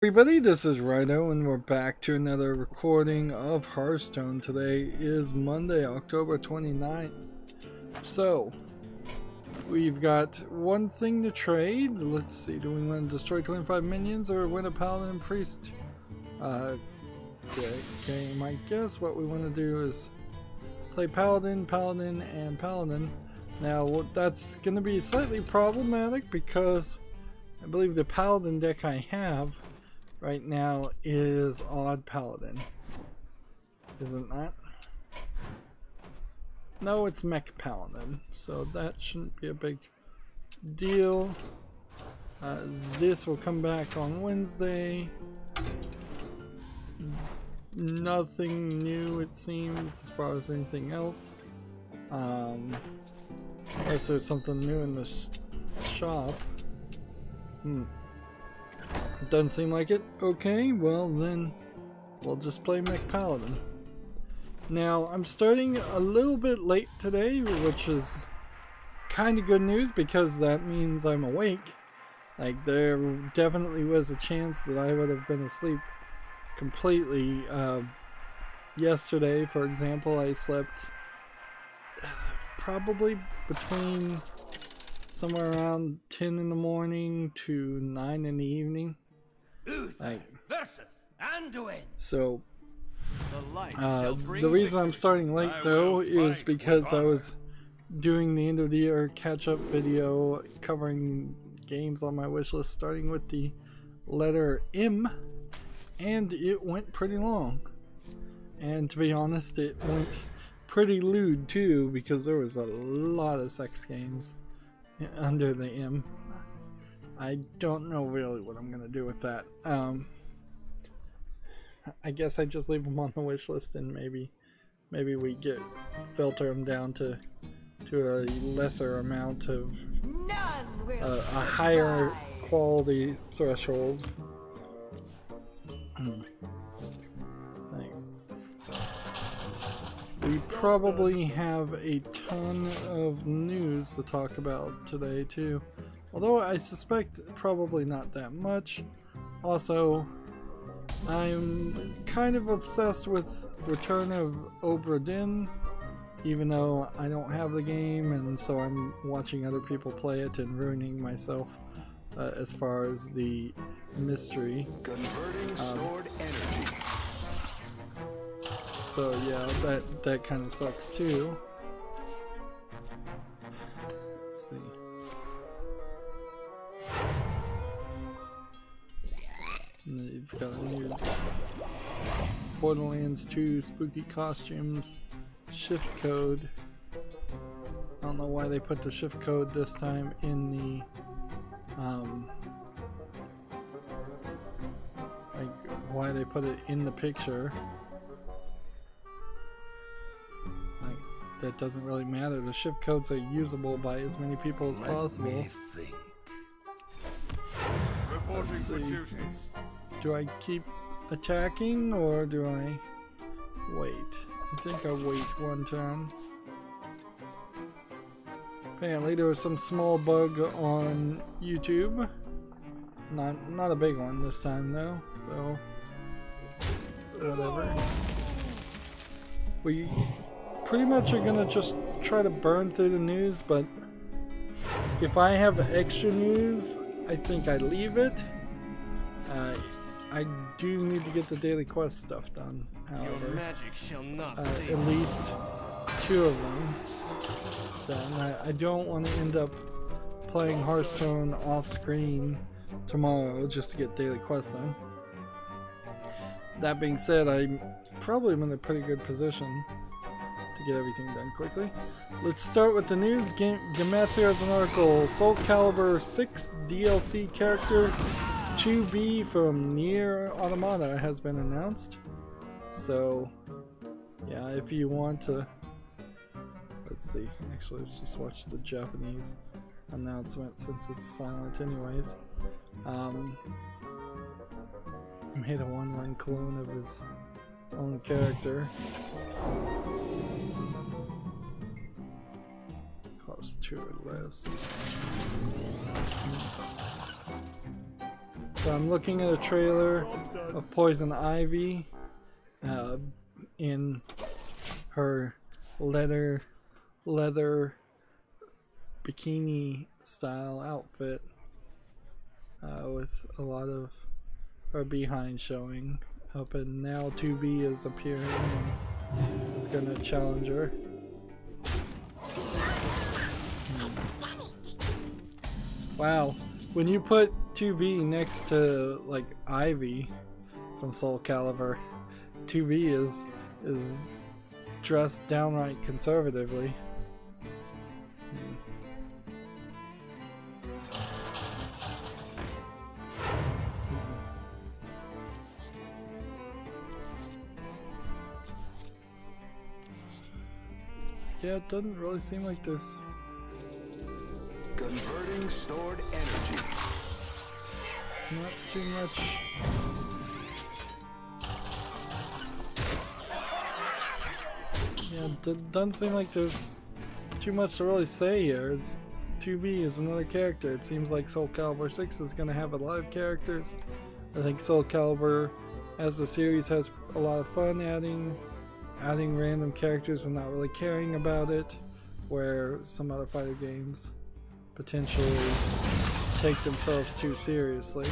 Everybody, this is Rydo and we're back to another recording of Hearthstone. Today is Monday, October 29th. So, we've got one thing to trade. Let's see, do we want to destroy 25 minions or win a Paladin and Priest? Okay, my guess what we want to do is play Paladin, Paladin, and Paladin. Now, that's going to be slightly problematic because I believe the Paladin deck I have right now is Odd Paladin. Is it not? No, it's Mech Paladin, so that shouldn't be a big deal. This will come back on Wednesday. Nothing new, it seems, as far as anything else. Unless there's something new in this shop. Doesn't seem like it. Okay, well then we'll just play Mech Paladin. Now I'm starting a little bit late today, which is kind of good news because that means I'm awake. Like, there definitely was a chance that I would have been asleep completely. Yesterday, for example, I slept probably between somewhere around 10 in the morning to 9 in the evening. So the reason I'm starting late though is because I was doing the end of the year catch-up video covering games on my wish list, starting with the letter M, and it went pretty long. And to be honest, it went pretty lewd too, because there was a lot of sex games under the M. I don't know really what I'm gonna do with that. I guess I just leave them on the wish list and maybe we filter them down to a lesser amount of a higher quality threshold. We probably have a ton of news to talk about today too. Although I suspect probably not that much. Also, I'm kind of obsessed with Return of Obra Dinn, even though I don't have the game, and so I'm watching other people play it and ruining myself as far as the mystery. Converting stored energy. So yeah, that kind of sucks too. Let's see. And then you've got a new Borderlands 2 spooky costumes shift code. I don't know why they put the shift code this time in the like why they put it in the picture. Like, that doesn't really matter. The shift codes are usable by as many people as possible. Let me think. Let's see. Do I keep attacking or do I wait? I think I'll wait one turn. Apparently there was some small bug on YouTube. Not a big one this time though, so whatever. We pretty much are gonna just try to burn through the news, but if I have extra news, I think I leave it. I do need to get the daily quest stuff done, however. At least 2 of them done. I don't want to end up playing Hearthstone off screen tomorrow just to get daily quests done. That being said, I'm probably in a pretty good position to get everything done quickly. Let's start with the news. Gamatsu has an article. Soul Calibur 6 DLC character 2B from Nier Automata has been announced. So yeah, if you want to, let's see, actually let's just watch the Japanese announcement since it's silent anyways. Made a 1/1 clone of his own character. Cost 2 or less. So I'm looking at a trailer of Poison Ivy in her leather bikini style outfit with a lot of her behind showing up, and now 2B is appearing and is gonna challenge her. Wow, when you put 2B next to like Ivy from Soul Calibur, 2B is dressed downright conservatively. Yeah, it doesn't really seem like there's Converting stored energy. not too much. Yeah, it doesn't seem like there's too much to really say here. It's 2B is another character. It seems like Soul Calibur 6 is going to have a lot of characters. I think Soul Calibur as a series has a lot of fun adding random characters and not really caring about it, where some other fighter games potentially take themselves too seriously.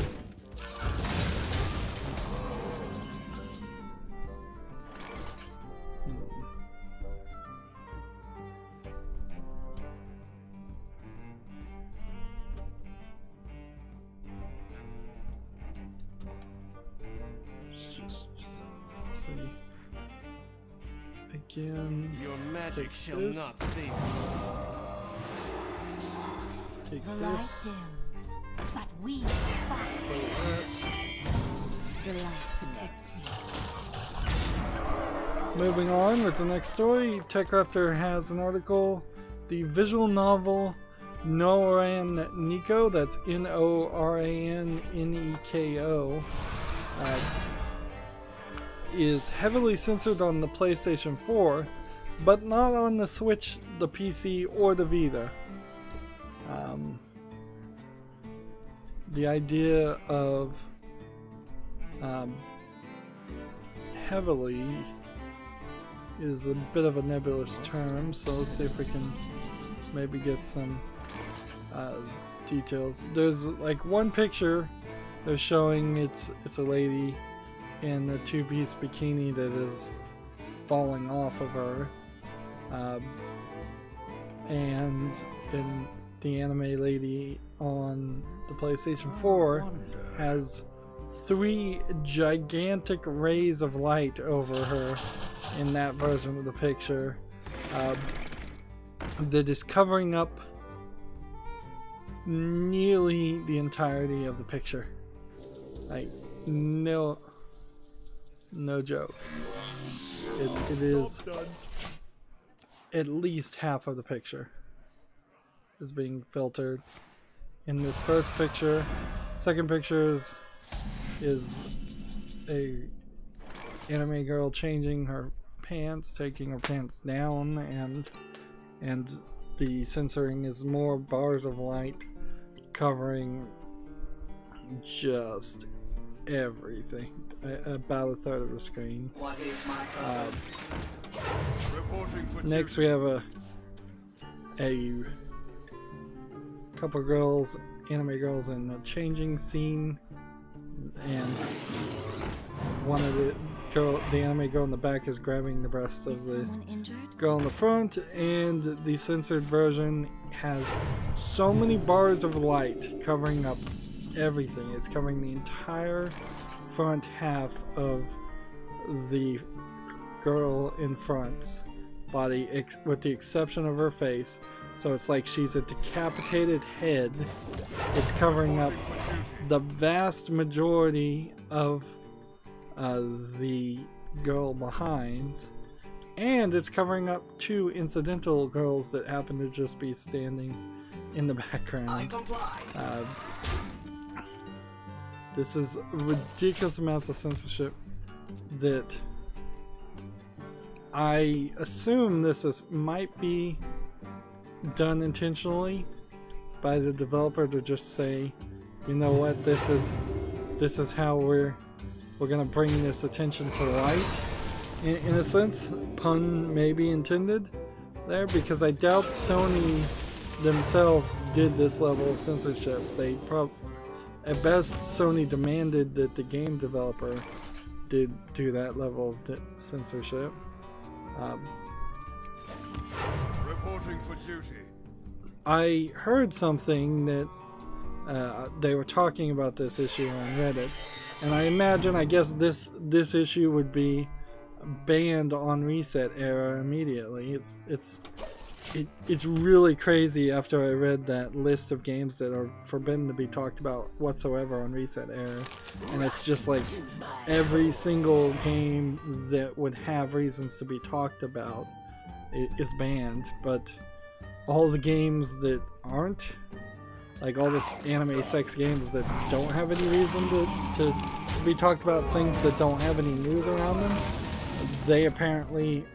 Again, your magic shall this. not save Take The light this. dims, but we fight. The light protects you. Moving on with the next story, TechRaptor has an article. The visual novel Noran Nico, that's Noranneko, is heavily censored on the PlayStation 4, but not on the Switch, the PC, or the Vita. The idea of heavily is a bit of a nebulous term, so let's see if we can maybe get some details. There's like one picture they're showing, it's a lady in the two-piece bikini that is falling off of her, and in the anime lady on the PlayStation 4 has 3 gigantic rays of light over her in that version of the picture that is covering up nearly the entirety of the picture. Like, no joke. It is at least half of the picture is being filtered in this first picture. Second picture is a anime girl changing her pants, taking her pants down, and the censoring is more bars of light covering just everything, about a third of the screen. Next we have a couple girls, anime girls, in the changing scene, and one of the anime girl in the back is grabbing the breast of the girl in the front, and the censored version has so many bars of light covering up everything. It's covering the entire front half of the girl in front's body, with the exception of her face. So it's like she's a decapitated head. It's covering up the vast majority of the girl behind, and it's covering up 2 incidental girls that happen to just be standing in the background. This is ridiculous amounts of censorship that I assume this might be done intentionally by the developer to just say, you know what, this is this is how we're gonna bring this attention to light. In a sense, pun maybe intended there, because I doubt Sony themselves did this level of censorship. They at best, Sony demanded that the game developer did do that level of censorship. Reporting for duty. I heard something that they were talking about this issue on Reddit, and I guess this issue would be banned on Reset Era immediately. It's really crazy after I read that list of games that are forbidden to be talked about whatsoever on Reset Era, and it's just like every single game that would have reasons to be talked about is banned, but all the games that aren't, like all this anime sex games that don't have any reason to be talked about, things that don't have any news around them, they apparently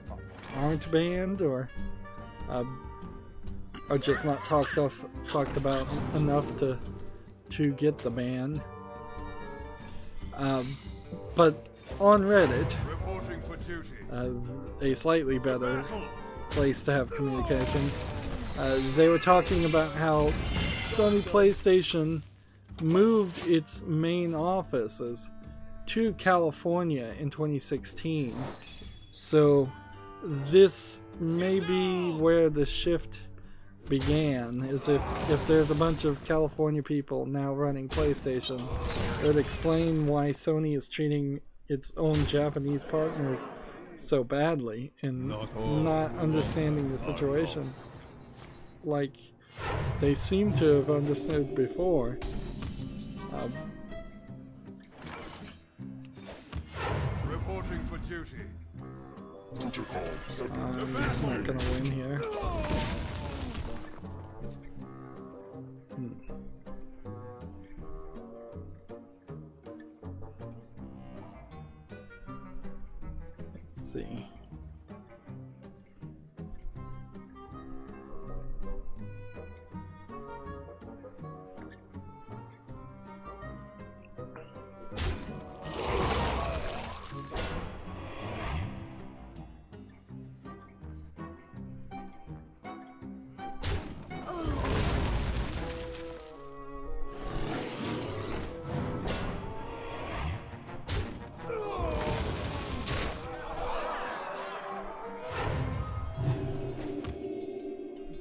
aren't banned, or are just not talked about enough to get the ban. But on Reddit, a slightly better place to have communications, they were talking about how Sony PlayStation moved its main offices to California in 2016. So this may be where the shift began, is if there's a bunch of California people now running PlayStation, it would explain why Sony is treating its own Japanese partners so badly and not understanding the situation like they seem to have understood before. Reporting for duty. I'm not gonna win here. Let's see.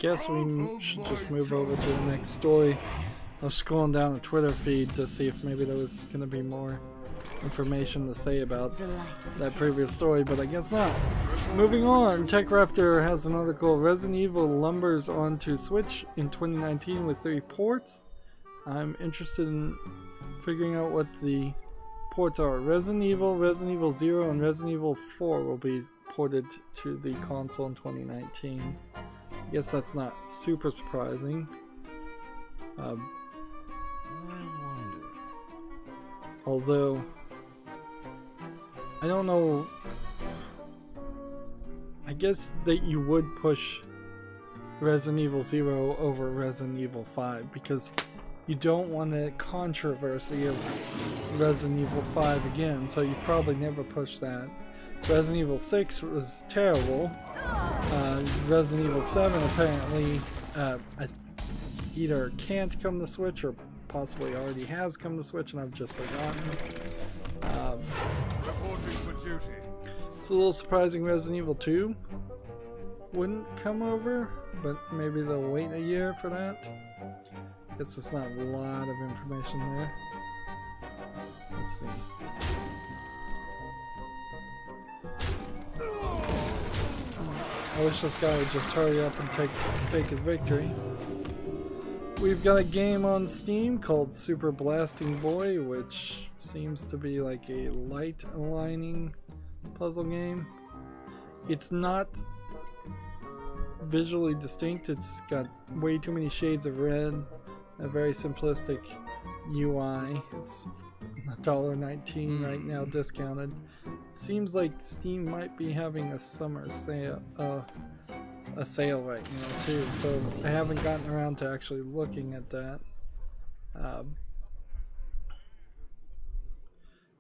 Guess we should just move over to the next story. I was scrolling down the Twitter feed to see if maybe there was going to be more information to say about that previous story, but I guess not. Moving on, TechRaptor has an article, Resident Evil lumbers onto Switch in 2019 with 3 ports. I'm interested in figuring out what the ports are. Resident Evil 0, and Resident Evil 4 will be ported to the console in 2019. I guess that's not super surprising. Although, I don't know, I guess that you would push Resident Evil 0 over Resident Evil 5 because you don't want a controversy of Resident Evil 5 again, so you probably never push that. Resident Evil 6 was terrible. Resident Evil 7 apparently either can't come to Switch or possibly already has come to Switch and I've just forgotten. It's a little surprising Resident Evil 2 wouldn't come over, but maybe they'll wait a year for that. Guess it's not a lot of information there. Let's see. I wish this guy would just hurry up and take his victory. We've got a game on Steam called Super Blasting Boy, which seems to be like a light aligning puzzle game. It's not visually distinct, it's got way too many shades of red, a very simplistic UI. It's $1.19 right now, discounted. It seems like Steam might be having a summer sale, a sale right now too, so I haven't gotten around to actually looking at that.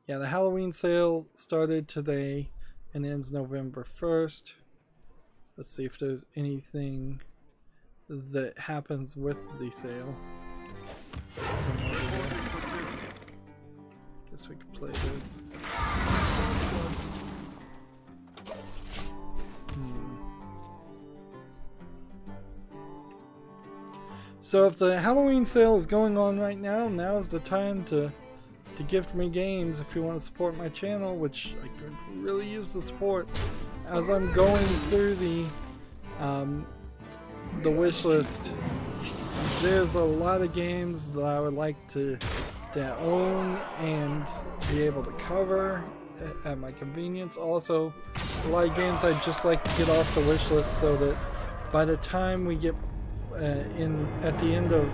Yeah, the Halloween sale started today and ends November 1st. Let's see if there's anything that happens with the sale. So guess we can play this. So if the Halloween sale is going on right now, now is the time to gift me games if you want to support my channel, which I could really use the support. As I'm going through the wish list, there's a lot of games that I would like to own and be able to cover at my convenience. Also, a lot of games I'd just like to get off the wish list so that by the time we get at the end of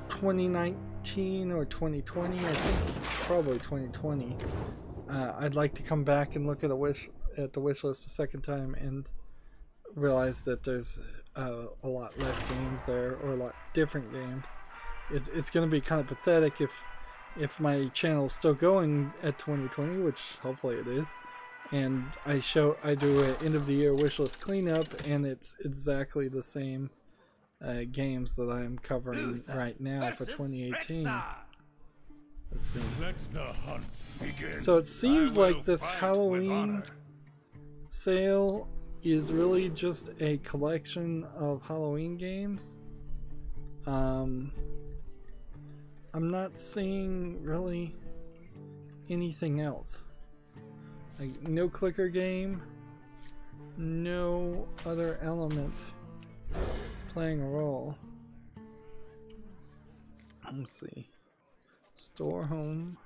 2019 or 2020, I think probably 2020, I'd like to come back and look at the wish list a second time and realize that there's a lot less games there, or a lot different games. It's going to be kind of pathetic if my channel is still going at 2020, which hopefully it is, and I do an end of the year wishlist cleanup, and it's exactly the same games that I'm covering right now for 2018. Let's see. So it seems like this Halloween sale is really just a collection of Halloween games. I'm not seeing really anything else. Like, no clicker game, no other element playing a role. Let's see. Store home.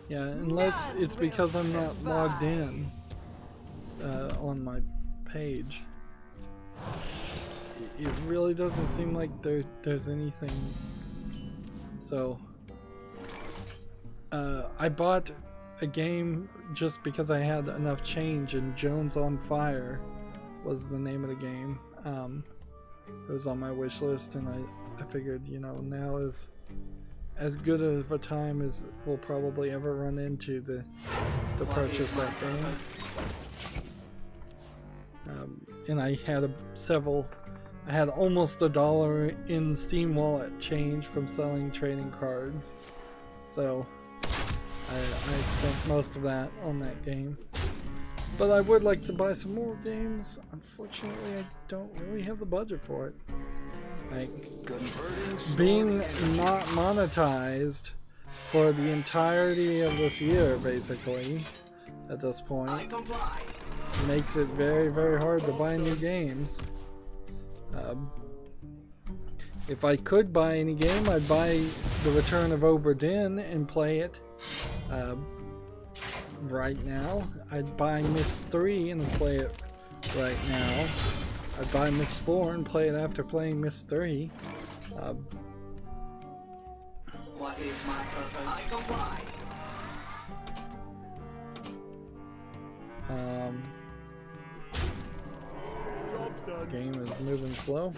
Yeah, unless it's because I'm not logged in on my page. It really doesn't seem like there's anything. So I bought a game just because I had enough change, and Jones on Fire was the name of the game. It was on my wish list, and I figured, you know, now is as good of a time as we'll probably ever run into to purchase that game. And I had I had almost $1 in Steam Wallet change from selling trading cards, so I spent most of that on that game. But I would like to buy some more games. Unfortunately, I don't really have the budget for it. Like, being not monetized for the entirety of this year, basically, at this point, makes it very, very hard to buy new games. If I could buy any game, I'd buy The Return of Obra Dinn and play it right now. I'd buy Myst 3 and play it right now. I'd buy Myst 4 and play it after playing Myst 3. What is my purpose? I comply. Game is moving slow.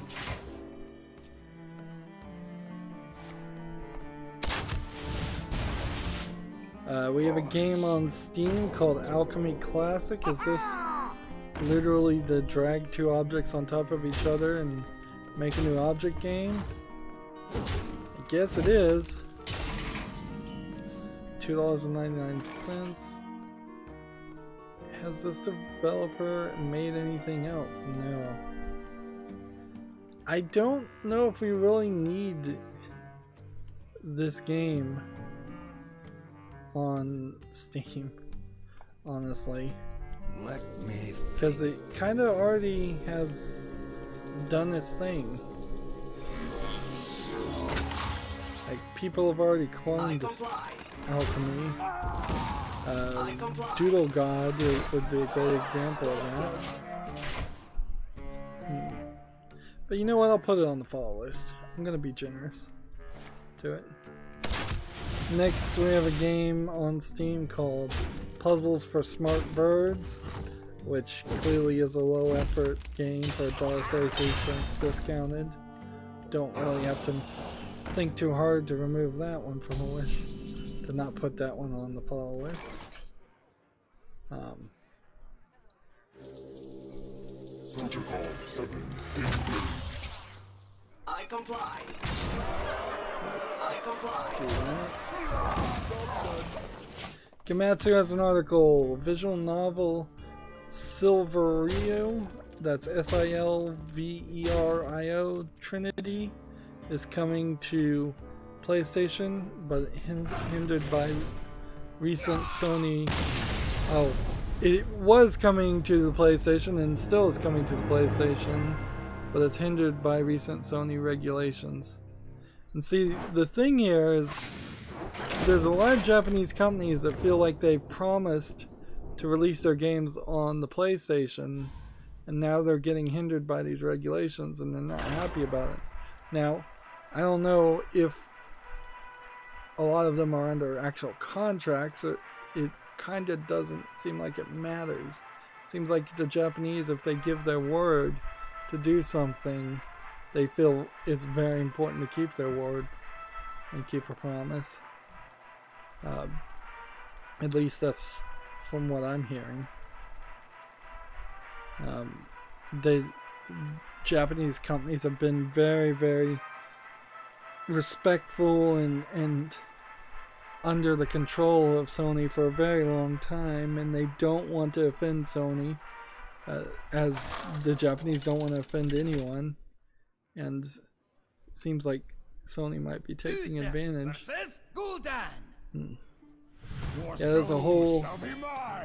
We have a game on Steam called Alchemy Classic. Is this literally to drag two objects on top of each other and make a new object game? I guess it is. It's $2.99. Has this developer made anything else? No. I don't know if we really need this game on Steam, honestly. Let me, because it kind of already has done its thing. Like, people have already cloned Alchemy. Doodle God would be a great example of that. But you know what? I'll put it on the follow list. I'm gonna be generous to it. Next, we have a game on Steam called Puzzles for Smart Birds, which clearly is a low effort game for $1.33 discounted. Don't really have to think too hard to remove that one from the list. To not put that one on the follow list. Protocol 7. I comply. I comply. Gematsu has an article. Visual novel Silverio, that's Silverio, Trinity, is coming to PlayStation, but hindered by recent Sony. Oh, it was coming to the PlayStation and still is coming to the PlayStation, but it's hindered by recent Sony regulations. And see, the thing here is there's a lot of Japanese companies that feel like they've promised to release their games on the PlayStation, and now they're getting hindered by these regulations and they're not happy about it. Now, I don't know if a lot of them are under actual contracts, or it kind of doesn't seem like it matters. Seems like the Japanese, if they give their word to do something, they feel it's very important to keep their word and keep a promise. At least that's from what I'm hearing. The Japanese companies have been very, very respectful and under the control of Sony for a very long time, and they don't want to offend Sony, as the Japanese don't want to offend anyone, and it seems like Sony might be taking advantage. Yeah, there's a whole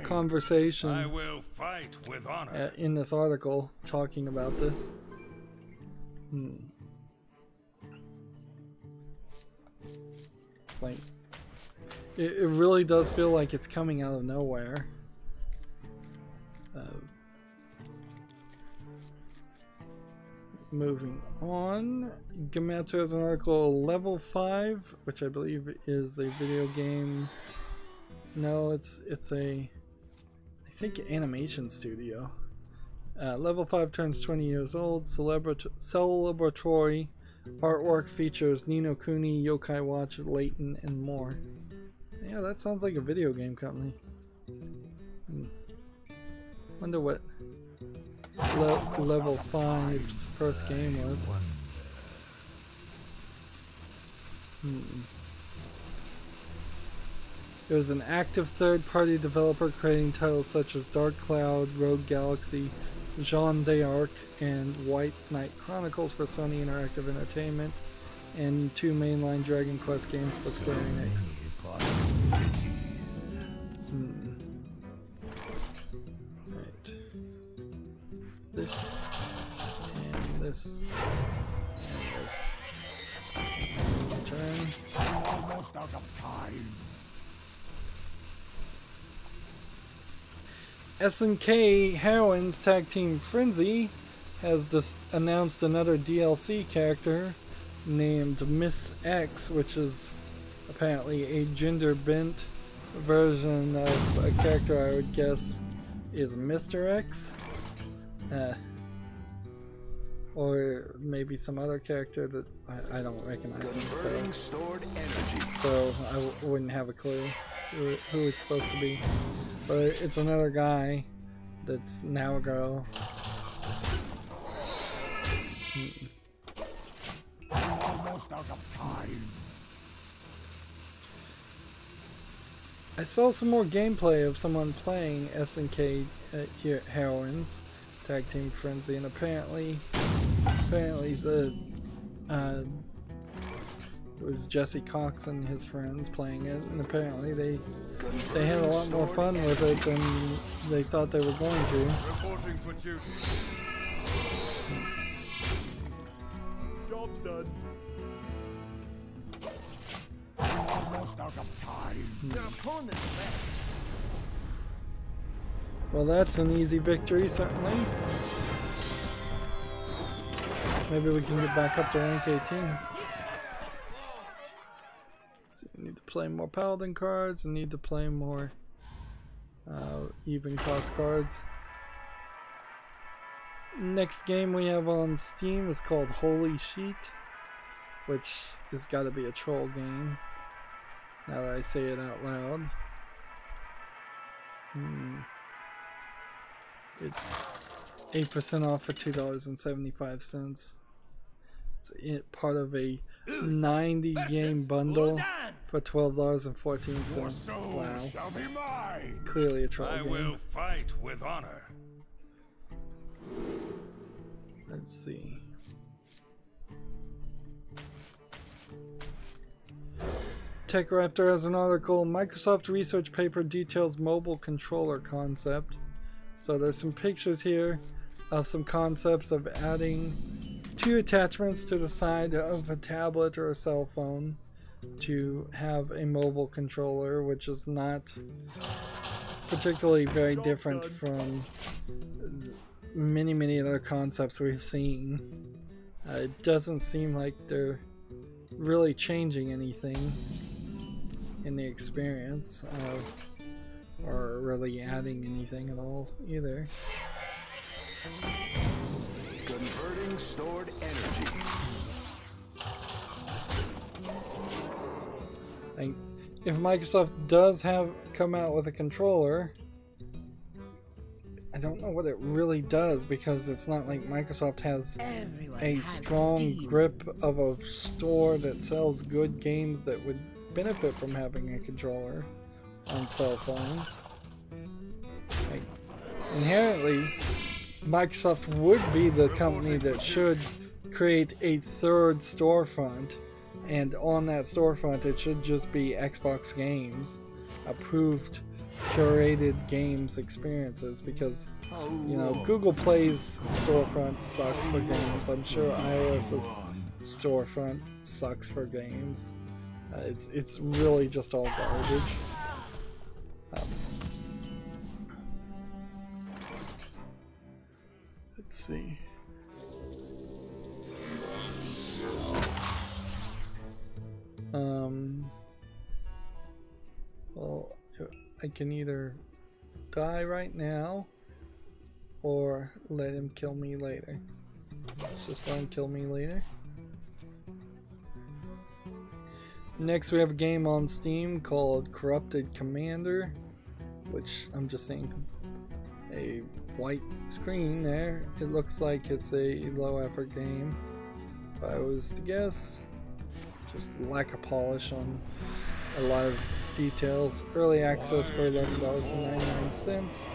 conversation I will fight with honor. in this article talking about this. It's like it really does feel like it's coming out of nowhere. Moving on, Gematsu has an article, Level 5, which I believe is a video game. No, it's a, I think, animation studio. Level 5 turns 20 years old. Celebratory artwork features Ni no Kuni, Yokai Watch, Layton, and more. Yeah, that sounds like a video game company. Wonder what Level 5's first game was. It was an active third-party developer creating titles such as Dark Cloud, Rogue Galaxy, Jeanne d'Arc, and White Knight Chronicles for Sony Interactive Entertainment, and 2 mainline Dragon Quest games for Square Enix. Right. This, and this, and this. Turn. Almost out of time. SNK Heroines Tag Team Frenzy has announced another DLC character named Miss X, which is apparently a gender-bent version of a character I would guess is Mr. X. Or maybe some other character that I don't recognize him, so I wouldn't have a clue who it's supposed to be. But it's another guy that's now a girl. Almost out of time. I saw some more gameplay of someone playing SNK Heroines Tag Team Frenzy, and apparently the it was Jesse Cox and his friends playing it, and apparently they had a lot more fun with it than they thought they were going to. Reporting for duty. Job's done. Almost out of time. Your opponent left. Well, that's an easy victory, certainly. Maybe we can get back up to rank 18. So we need to play more Paladin cards and need to play more even cost cards. Next game we have on Steam is called Holy Sheet, which has got to be a troll game. Now that I say it out loud. It's 8% off for $2.75. It's part of a 90 game bundle for $12.14. Wow. Clearly a troll game. I will fight with honor. Let's see. TechRaptor has an article. Microsoft research paper details mobile controller concept. So there's some pictures here of some concepts of adding 2 attachments to the side of a tablet or a cell phone to have a mobile controller, which is not particularly very different from many other concepts we've seen. It doesn't seem like they're really changing anything in the experience of, or really adding anything at all either. Converting stored energy. And if Microsoft does come out with a controller, I don't know what it really does, because it's not like Microsoft has a strong grip of a store that sells good games that would benefit from having a controller on cell phones. Like, inherently, Microsoft would be the company that should create a third storefront, and on that storefront it should just be Xbox games, approved, curated games experiences, because you know, Google Play's storefront sucks for games. I'm sure iOS's storefront sucks for games. It's really just all garbage. Let's see. Well, I can either die right now or let him kill me later. Let's just let him kill me later. Next we have a game on Steam called Corrupted Commander, which I'm just seeing a white screen there. It looks like it's a low effort game. If I was to guess, just lack of polish on a lot of details. Early access for $11.99.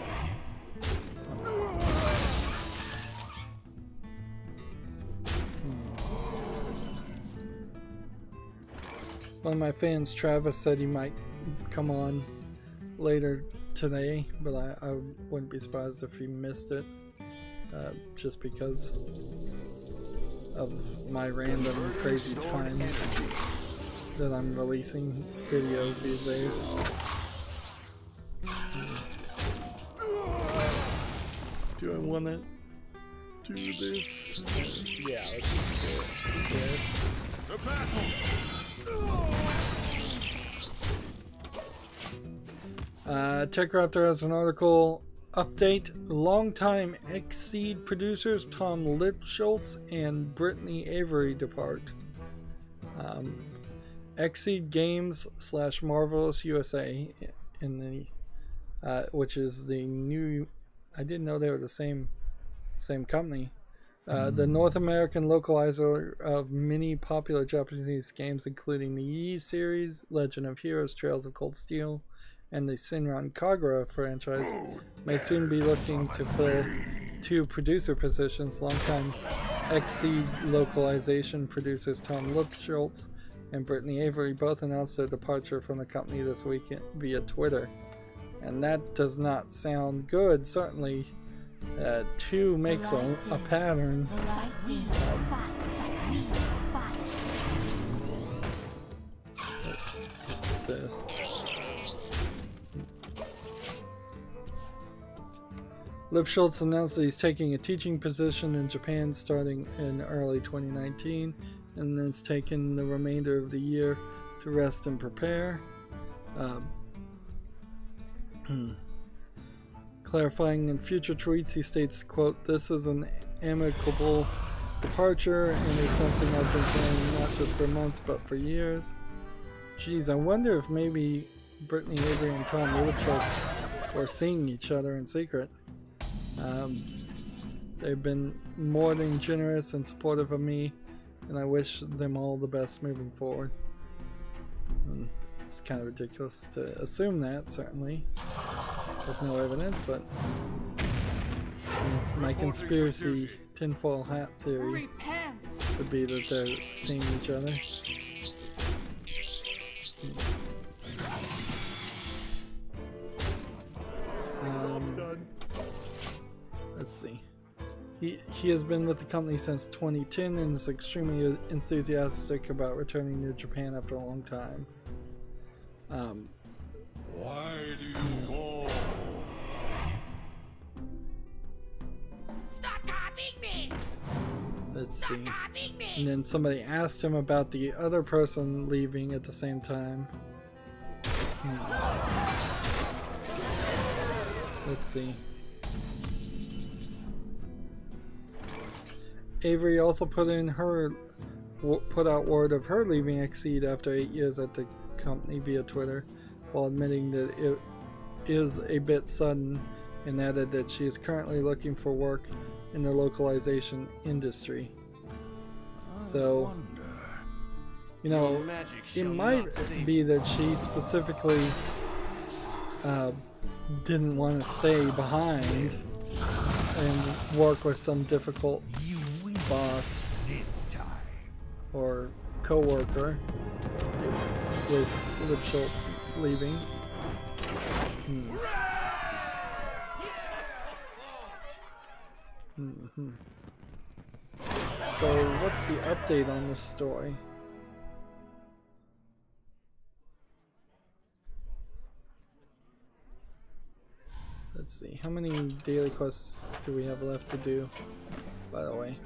One of my fans, Travis, said he might come on later today, but I wouldn't be surprised if he missed it, just because of my random crazy time that I'm releasing videos these days. Do I want to do this? Yeah, let's just do it. TechRaptor has an article. Update: longtime Xseed producers Tom Lipschultz and Brittany Avery depart. Xseed Games / Marvelous USA, in the which is the new. I didn't know they were the same company. The North American localizer of many popular Japanese games, including the Yi series, Legend of Heroes, Trails of Cold Steel, and the Senran Kagura franchise, may soon be looking to fill 2 producer positions. Longtime Xseed localization producers Tom Lipschultz and Brittany Avery both announced their departure from the company this week via Twitter. And that does not sound good. Certainly, 2 makes a pattern. Let's get this. Lipschultz announced that he's taking a teaching position in Japan starting in early 2019, and then has taken the remainder of the year to rest and prepare. Clarifying in future tweets, he states, quote, "This is an amicable departure, and it's something I've been planning not just for months but for years. Geez, I wonder if maybe Brittany Avery and Tom Wiltshire were seeing each other in secret. They've been more than generous and supportive of me, and I wish them all the best moving forward. And it's kind of ridiculous to assume that, certainly, with no evidence, but my conspiracy tinfoil hat theory would be that they're seeing each other. Let's see. He has been with the company since 2010 and is extremely enthusiastic about returning to Japan after a long time. Why do you go? Stop copying me! Let's see. And then somebody asked him about the other person leaving at the same time. Let's see. Avery also put out word of her leaving Xseed after 8 years at the company via Twitter, while admitting that it is a bit sudden, and added that she is currently looking for work in the localization industry. So, you know, it might be that she specifically didn't want to stay behind and work with some difficult boss or co-worker with Lipschultz leaving. So what's the update on this story? Let's see, how many daily quests do we have left to do, by the way?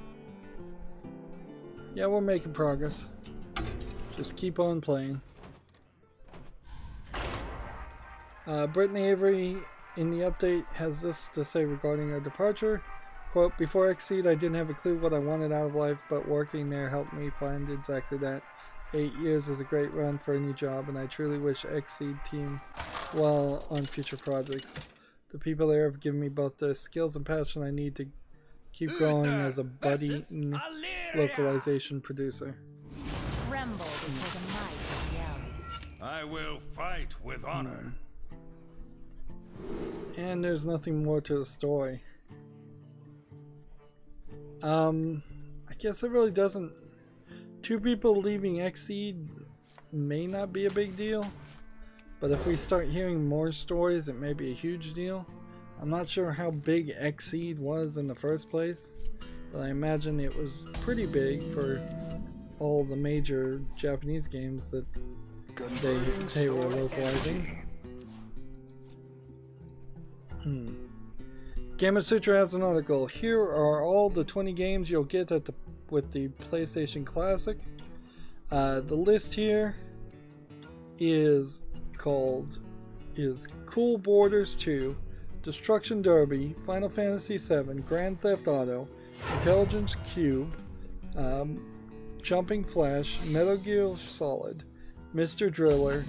Yeah, we're making progress. Just keep on playing. Brittany Avery in the update has this to say regarding her departure. Quote, before Xseed I didn't have a clue what I wanted out of life, but working there helped me find exactly that. 8 years is a great run for a new job, and I truly wish Xseed team well on future projects. The people there have given me both the skills and passion I need to keep growing as a budding localization producer. Tremble before the might of Yells. I will fight with honor. And there's nothing more to the story. I guess it really doesn't. Two people leaving Xseed may not be a big deal, but if we start hearing more stories, it may be a huge deal. I'm not sure how big Xseed was in the first place, but I imagine it was pretty big for all the major Japanese games that they were localizing. Gamasutra has an article. Here are all the 20 games you'll get at with the PlayStation Classic. The list here is Cool Borders 2, Destruction Derby, Final Fantasy VII, Grand Theft Auto, Intelligence Cube, Jumping Flash, Metal Gear Solid, Mr. Driller,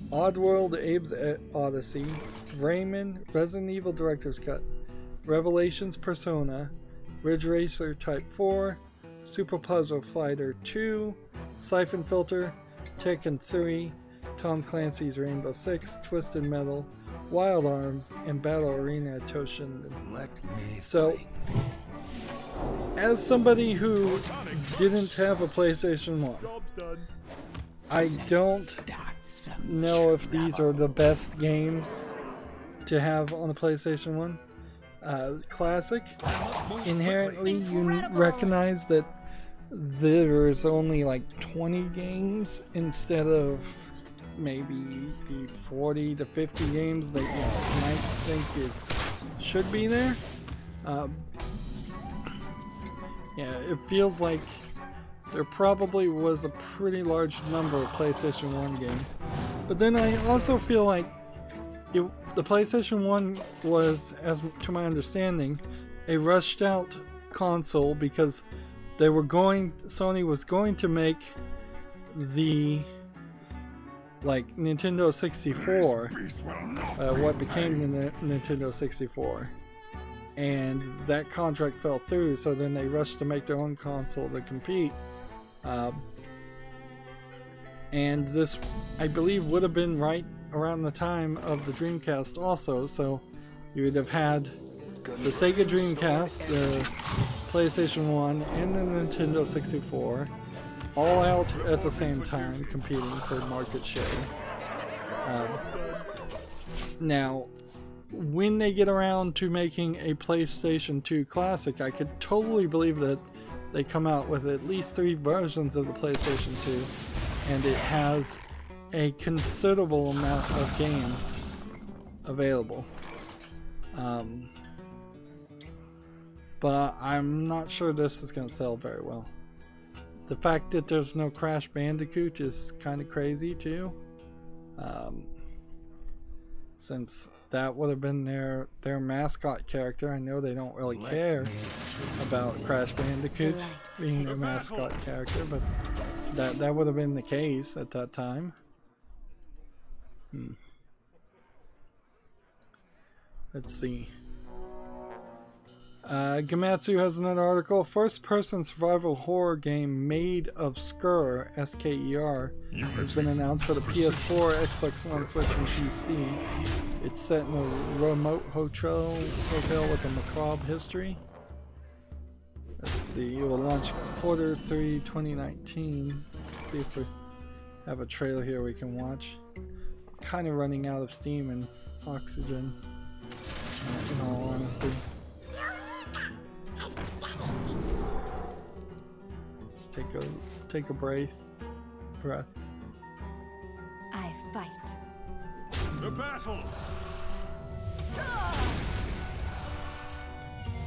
Oddworld Abe's Odyssey, Rayman, Resident Evil Director's Cut, Revelations Persona, Ridge Racer Type 4, Super Puzzle Fighter 2, Siphon Filter, Tekken 3, Tom Clancy's Rainbow Six, Twisted Metal, Wild Arms, and Battle Arena Toshinden. So, as somebody who didn't have a PlayStation 1, I don't know if these are the best games to have on a PlayStation 1. Classic, inherently you recognize that there's only like 20 games instead of maybe the 40 to 50 games that you might think it should be there. Yeah, it feels like there probably was a pretty large number of PlayStation 1 games. But then I also feel like the PlayStation 1 was, as to my understanding, a rushed out console because Sony was going to make the like Nintendo 64, what became the Nintendo 64, and that contract fell through. So then they rushed to make their own console to compete. And this, I believe, would have been right around the time of the Dreamcast also. So you would have had the Sega Dreamcast, the PlayStation 1, and the Nintendo 64 all out at the same time competing for market share. Now, when they get around to making a PlayStation 2 Classic, I could totally believe that they come out with at least 3 versions of the PlayStation 2, and it has a considerable amount of games available. But I'm not sure this is going to sell very well. The fact that there's no Crash Bandicoot is kind of crazy too, since that would have been their mascot character. I know they don't really care about Crash Bandicoot being their mascot character, but that would have been the case at that time. Let's see. Gamatsu has another article. First-person survival horror game Made of Skur, S-K-E-R, has been announced for the PS4, Xbox One, Switch, and PC. It's set in a remote hotel with a macabre history. Let's see. It will launch Q3 2019. Let's see if we have a trailer here we can watch. Kind of running out of steam and oxygen, in all honesty. Just take a breath. I fight. The battle.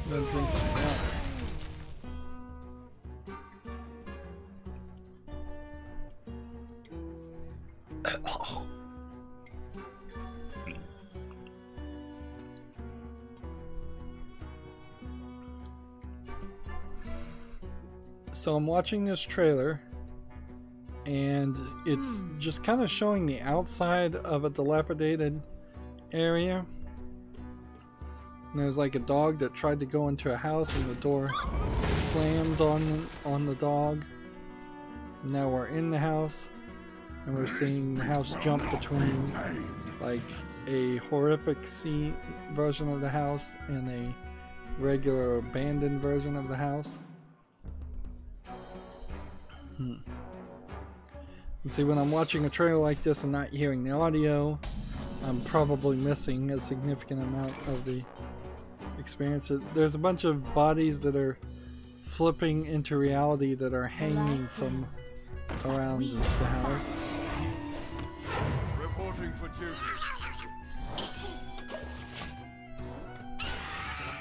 Then drink some water. So I'm watching this trailer, and it's just kind of showing the outside of a dilapidated area. And there's like a dog that tried to go into a house, and the door slammed on the dog. And now we're in the house, and we're seeing the house jump between like a horrific scene version of the house and a regular abandoned version of the house. See, when I'm watching a trailer like this and not hearing the audio, I'm probably missing a significant amount of the experience. There's a bunch of bodies that are flipping into reality that are hanging from around the house. Reporting for duty.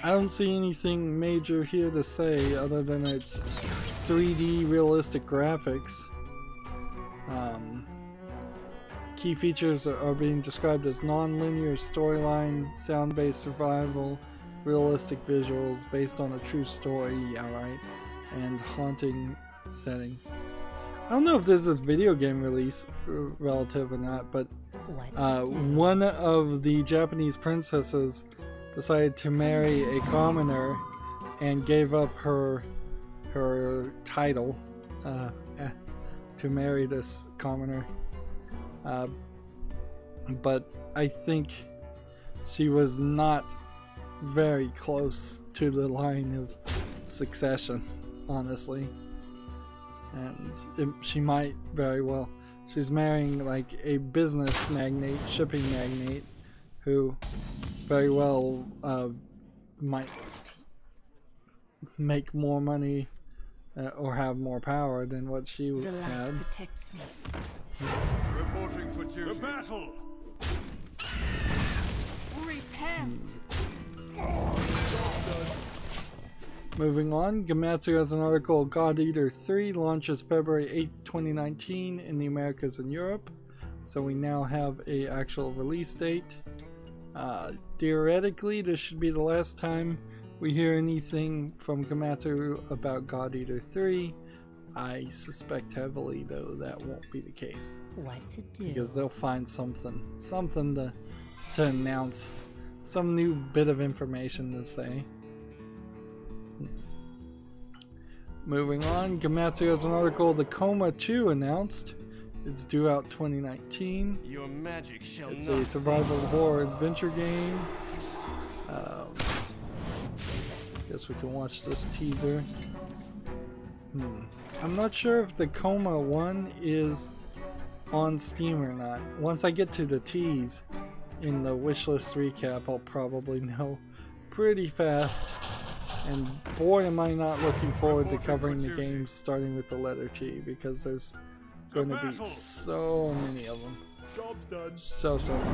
I don't see anything major here to say other than it's 3D realistic graphics. Key features are being described as non-linear storyline, sound-based survival, realistic visuals based on a true story, alright, and haunting settings. I don't know if this is video game release relative or not, but one of the Japanese princesses decided to marry a commoner and gave up her title to marry this commoner. But I think she was not very close to the line of succession, honestly. And she might very well. She's marrying like a business magnate, shipping magnate, who very well might make more money or have more power than what she had. Protects me. Reporting for duty. The battle. Repent. Moving on, Gamatsu has an article. God Eater 3 launches February 8th, 2019 in the Americas and Europe. So we now have a actual release date. Theoretically, this should be the last time we hear anything from Gamatsu about God Eater 3, I suspect heavily though that won't be the case. What to do? Because they'll find something to announce, some new bit of information to say. Moving on, Gamatsu has an article, The Coma 2 announced. It's due out 2019. Your magic shall It's not a survival horror adventure game. Guess we can watch this teaser. I'm not sure if the Coma 1 is on Steam or not. Once I get to the tease in the wishlist recap, I'll probably know pretty fast. And boy, am I not looking forward to covering the games starting with the letter T, because there's going to be so many of them. Job's done. So many.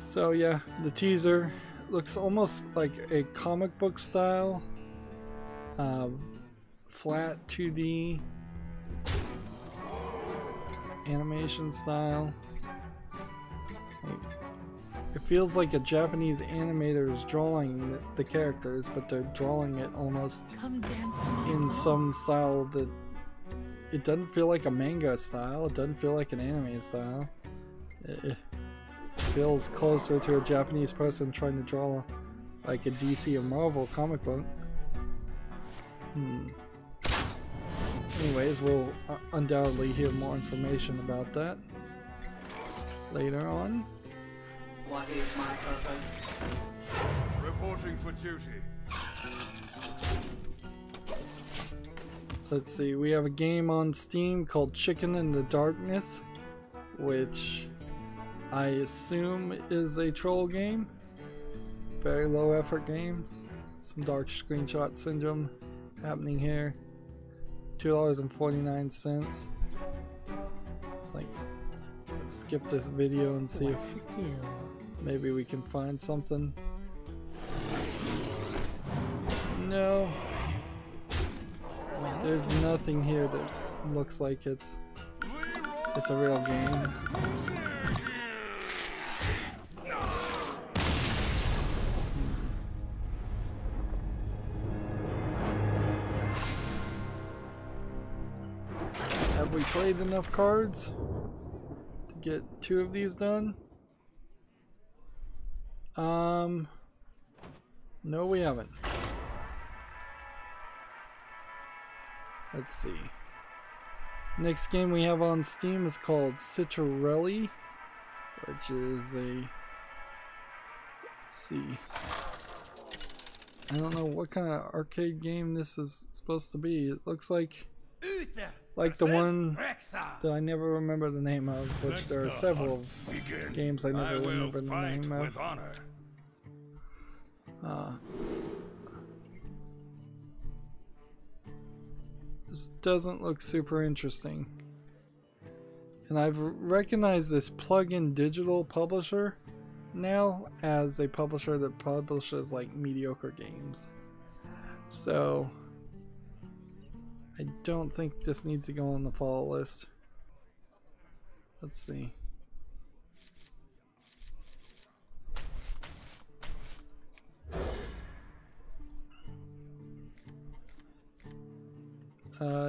So yeah, the teaser looks almost like a comic book style, flat 2D animation style. It feels like a Japanese animator is drawing the characters, but they're drawing it almost in some style that it doesn't feel like a manga style, it doesn't feel like an anime style. It feels closer to a Japanese person trying to draw like a DC or Marvel comic book. Anyways, we'll undoubtedly hear more information about that later on. What is my purpose? Reporting for duty. Let's see, we have a game on Steam called Chicken in the Darkness, which I assume is a troll game. Very low effort game. Some dark screenshot syndrome happening here. $2.49. It's like, let's skip this video and see if maybe we can find something. No. There's nothing here that looks like it's a real game. Have we played enough cards to get 2 of these done? No, we haven't. Let's see. Next game we have on Steam is called Citrelli, which is a, let's see, I don't know what kind of arcade game this is supposed to be. It looks like the one that I never remember the name of, which there are several games I never remember the name of. This doesn't look super interesting. And I've recognized this plug-in digital publisher now as a publisher that publishes like mediocre games. So I don't think this needs to go on the follow list. Let's see.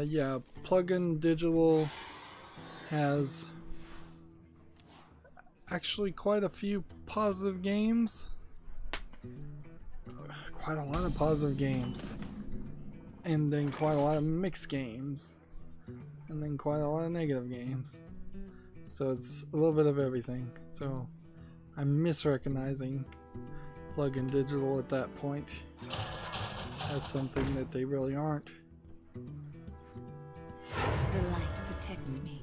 Yeah, Plugin Digital has actually quite a few positive games. Quite a lot of positive games. And then quite a lot of mixed games. And then quite a lot of negative games. So it's a little bit of everything. So I'm misrecognizing Plugin Digital at that point as something that they really aren't. The light protects me.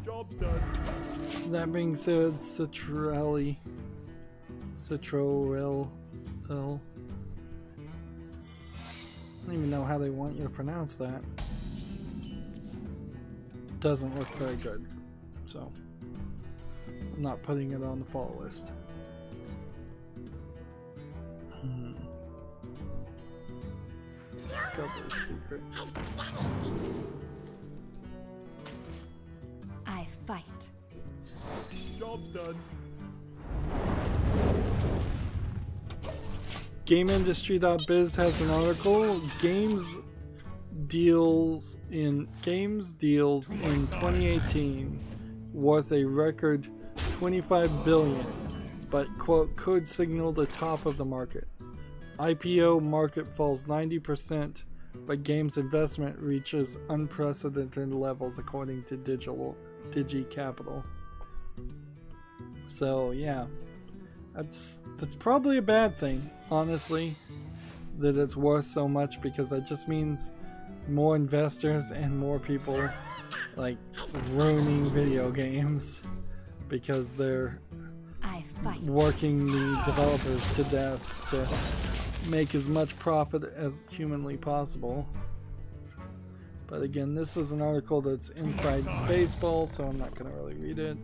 Job's done. That being said, Citrelli. I don't even know how they want you to pronounce that. Doesn't look very good. So I'm not putting it on the follow list. Discover secret. I fight. Job's done. GameIndustry.biz has an article. Games deals in 2018 worth a record 25 billion, but quote could signal the top of the market. IPO market falls 90%, but games investment reaches unprecedented levels according to DigiCapital. So yeah, that's probably a bad thing, honestly, that it's worth so much, because that just means more investors and more people like ruining video games because they're working the developers to death to make as much profit as humanly possible. But again, this is an article that's inside baseball, so I'm not going to really read it.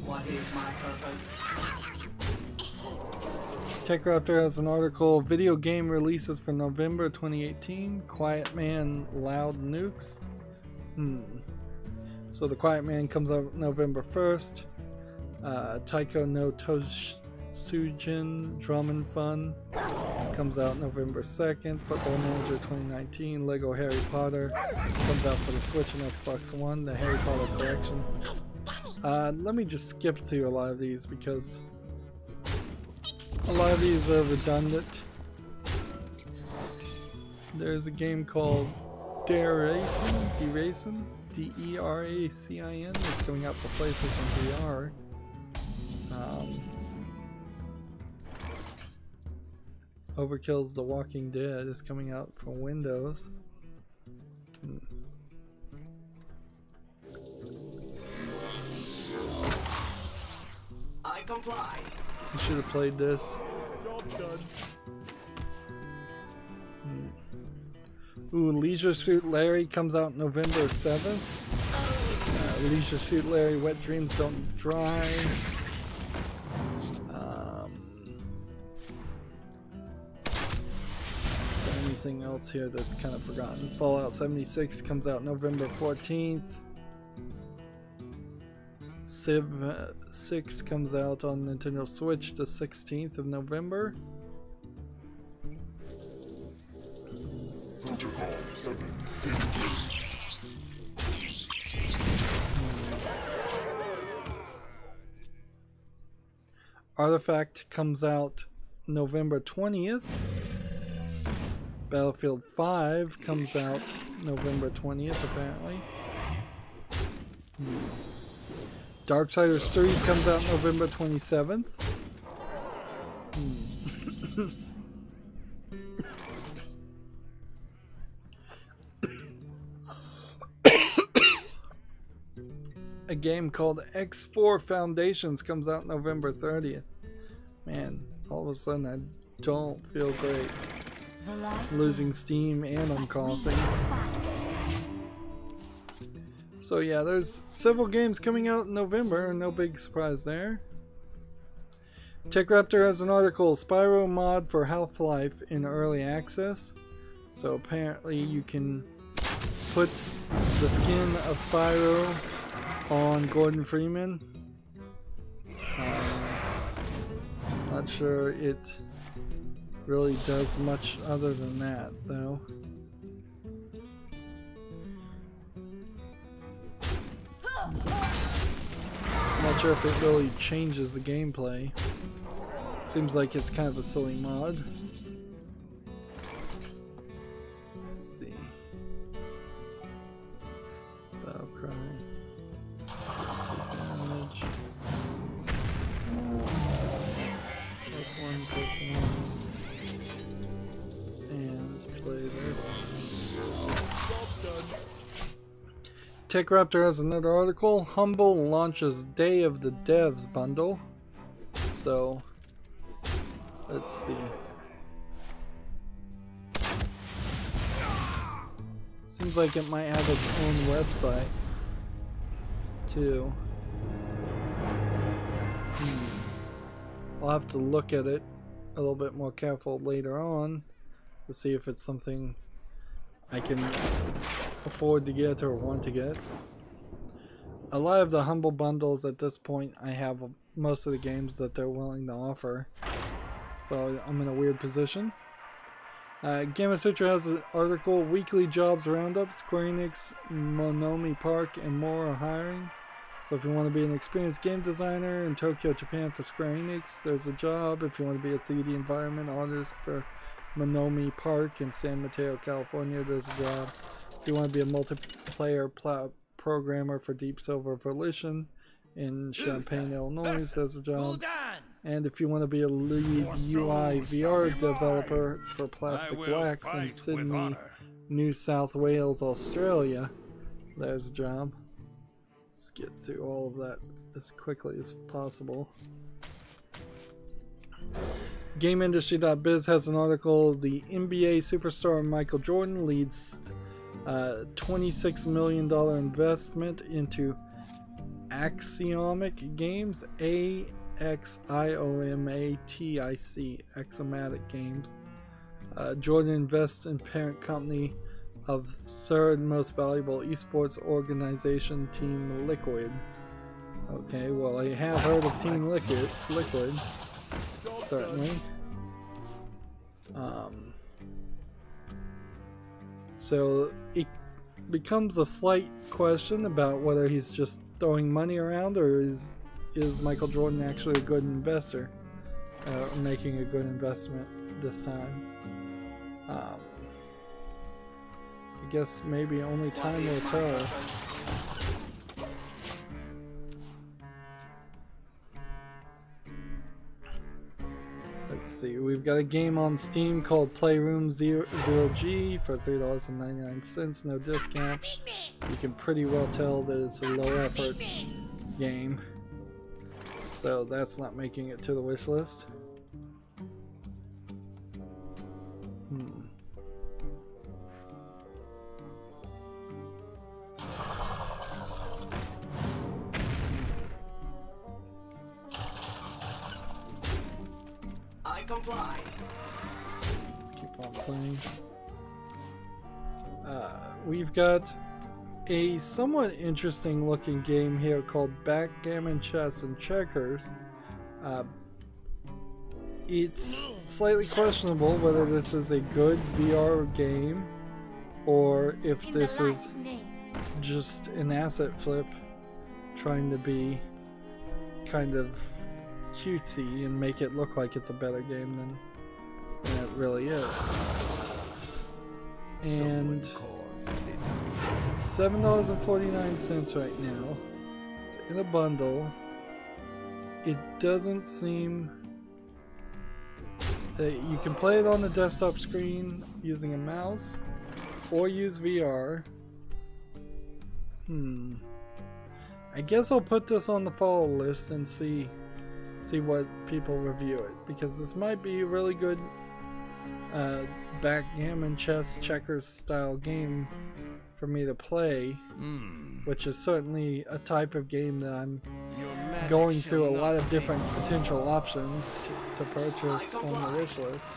What is my purpose? TechRaptor has an article. Video game releases for November 2018. Quiet Man, Loud Nukes. So the Quiet Man comes out November 1st. Taiko no Toshijin Drum and Fun comes out November 2nd. Football Manager 2019. Lego Harry Potter comes out for the Switch and Xbox One. The Harry Potter Collection. Let me just skip through a lot of these because a lot of these are redundant. There's a game called Deracin, D-E-R-A-C-I-N, is coming out for PlayStation VR. Overkill's The Walking Dead is coming out for Windows. I comply. You should have played this. Job done. Ooh, Leisure Suit Larry comes out November 7th. Leisure Suit Larry, Wet Dreams Don't Dry. Is there anything else here that's kind of forgotten? Fallout 76 comes out November 14th. Civ 6 comes out on Nintendo Switch the 16th of November. Artifact comes out November 20th. Battlefield 5 comes out November 20th, apparently. Darksiders 3 comes out November 27th. A game called X4 Foundations comes out November 30th. Man, all of a sudden I don't feel great. Losing steam and I'm coughing. So yeah, there's several games coming out in November, no big surprise there. TechRaptor has an article, Spyro mod for Half-Life in early access. So apparently you can put the skin of Spyro on Gordon Freeman. Not sure it really does much other than that though. Not sure if it really changes the gameplay. Seems like it's kind of a silly mod. Let's see. Battlecry. Damage. +1/+1. And play this. TechRaptor has another article. Humble launches Day of the Devs bundle. So, let's see. Seems like it might have its own website, too. I'll have to look at it a little bit more careful later on to see if it's something I can afford to get or want to get. A lot of the humble bundles at this point, I have most of the games that they're willing to offer. So I'm in a weird position. Gamma Sutra has an article, Weekly Jobs Roundup, Square Enix, Monomi Park, and more are hiring. So if you want to be an experienced game designer in Tokyo, Japan for Square Enix, there's a job. If you want to be a 3D environment artist for Monomi Park in San Mateo, California, there's a job. If you want to be a multiplayer programmer for Deep Silver Volition in Champaign, Illinois, there's a job. And if you want to be a lead UI VR developer for Plastic Wax in Sydney, New South Wales, Australia, there's a job. Let's get through all of that as quickly as possible. GameIndustry.biz has an article, the NBA superstar Michael Jordan leads $26 million investment into Axiomatic Games, AXIOMATIC, Axiomatic Games. Jordan invests in parent company of third most valuable esports organization, Team Liquid. Okay, well, I have heard of Team Liquid, certainly. So it becomes a slight question about whether he's just throwing money around, or is Michael Jordan actually a good investor, making a good investment this time. I guess maybe only time will tell. Let's see, we've got a game on Steam called Playroom 0G for $3.99, no discount. You can pretty well tell that it's a low effort game, so that's not making it to the wish list. I comply. Let's keep on playing. We've got a somewhat interesting looking game here called Backgammon Chess and Checkers. It's slightly questionable whether this is a good VR game or if this is just an asset flip trying to be kind of cutesy and make it look like it's a better game than it really is. And it's $7.49 right now. It's in a bundle. It doesn't seem that you can play it on the desktop screen using a mouse or use VR. I guess I'll put this on the follow list and see what people review it, because this might be a really good backgammon chess checkers style game for me to play, which is certainly a type of game that I'm going through a lot of different potential options to purchase on the wish list.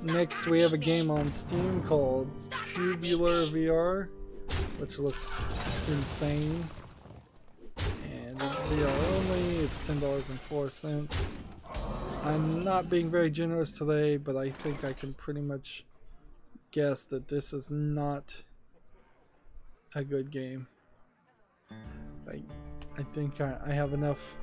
Next, we have a game on Steam called Tubular VR, which looks insane. And it's VR only, it's $10.04. I'm not being very generous today, but I think I can pretty much guess that this is not a good game. I think I have enough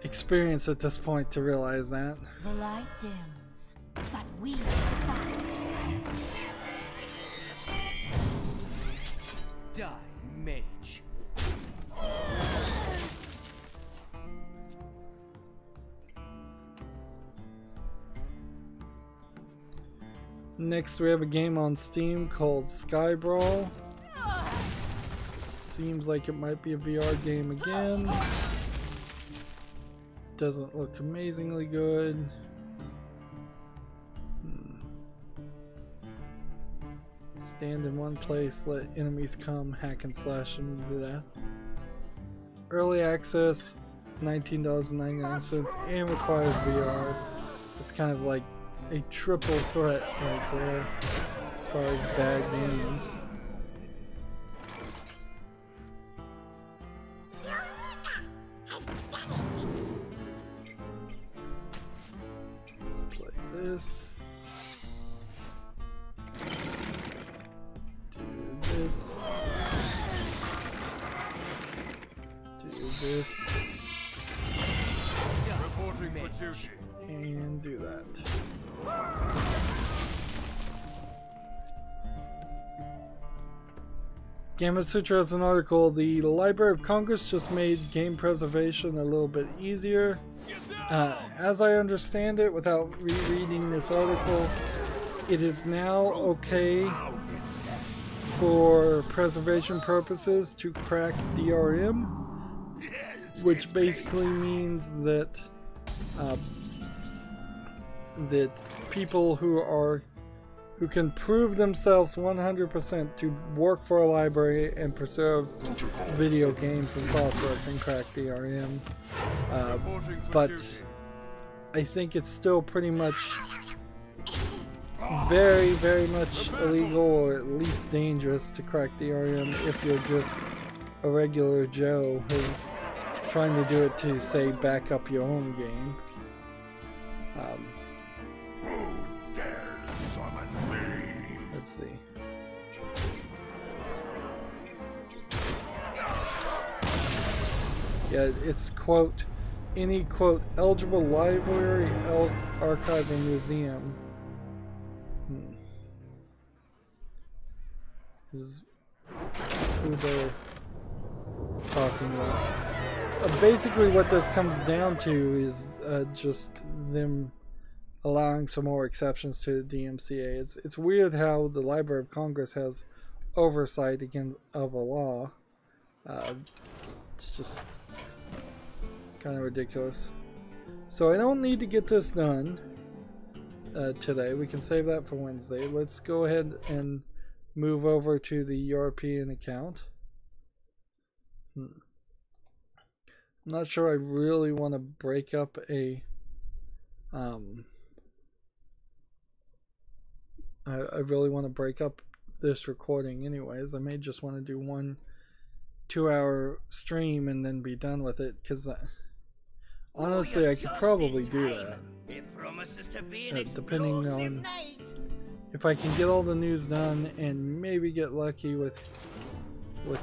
experience at this point to realize that. The light dims, but we fight. Die, mage. Next, we have a game on Steam called Sky Brawl. Seems like it might be a VR game again. Doesn't look amazingly good. Stand in one place, let enemies come, hack and slash them to death. Early access, $19.99, and requires VR. It's kind of like a triple threat right there as far as bad games. Let's play this. Do this. Do this. Reporting for duty. And do that. Gambit Sutra has an article. The Library of Congress just made game preservation a little bit easier. As I understand it, without rereading this article, it is now okay for preservation purposes to crack DRM, which basically means that that people who can prove themselves 100% to work for a library and preserve video games and software can crack DRM. But I think it's still pretty much very much illegal, or at least dangerous, to crack DRM if you're just a regular Joe who's trying to do it to, say, back up your own game. Let's see. Yeah, it's quote, any quote eligible library, archive, or museum. This is who they're talking about. Basically what this comes down to is just them allowing some more exceptions to the DMCA. It's weird how the Library of Congress has oversight of a law. It's just kind of ridiculous. So I don't need to get this done today. We can save that for Wednesday. Let's go ahead and move over to the European account. I'm not sure I really want to break up a I really want to break up this recording anyways. I may just want to do 1 2-hour stream and then be done with it, because honestly I could probably do that, depending on if I can get all the news done and maybe get lucky with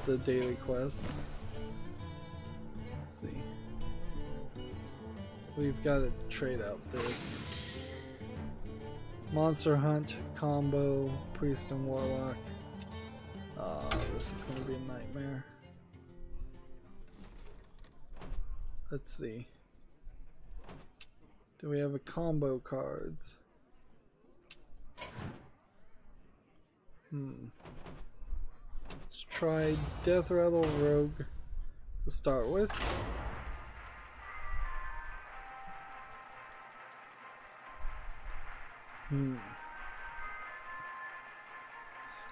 the daily quests. Let's see. We've got to trade out this Monster Hunt combo, Priest and Warlock. This is gonna be a nightmare. Let's see. Do we have a combo cards? Let's try Death Rattle Rogue to start with.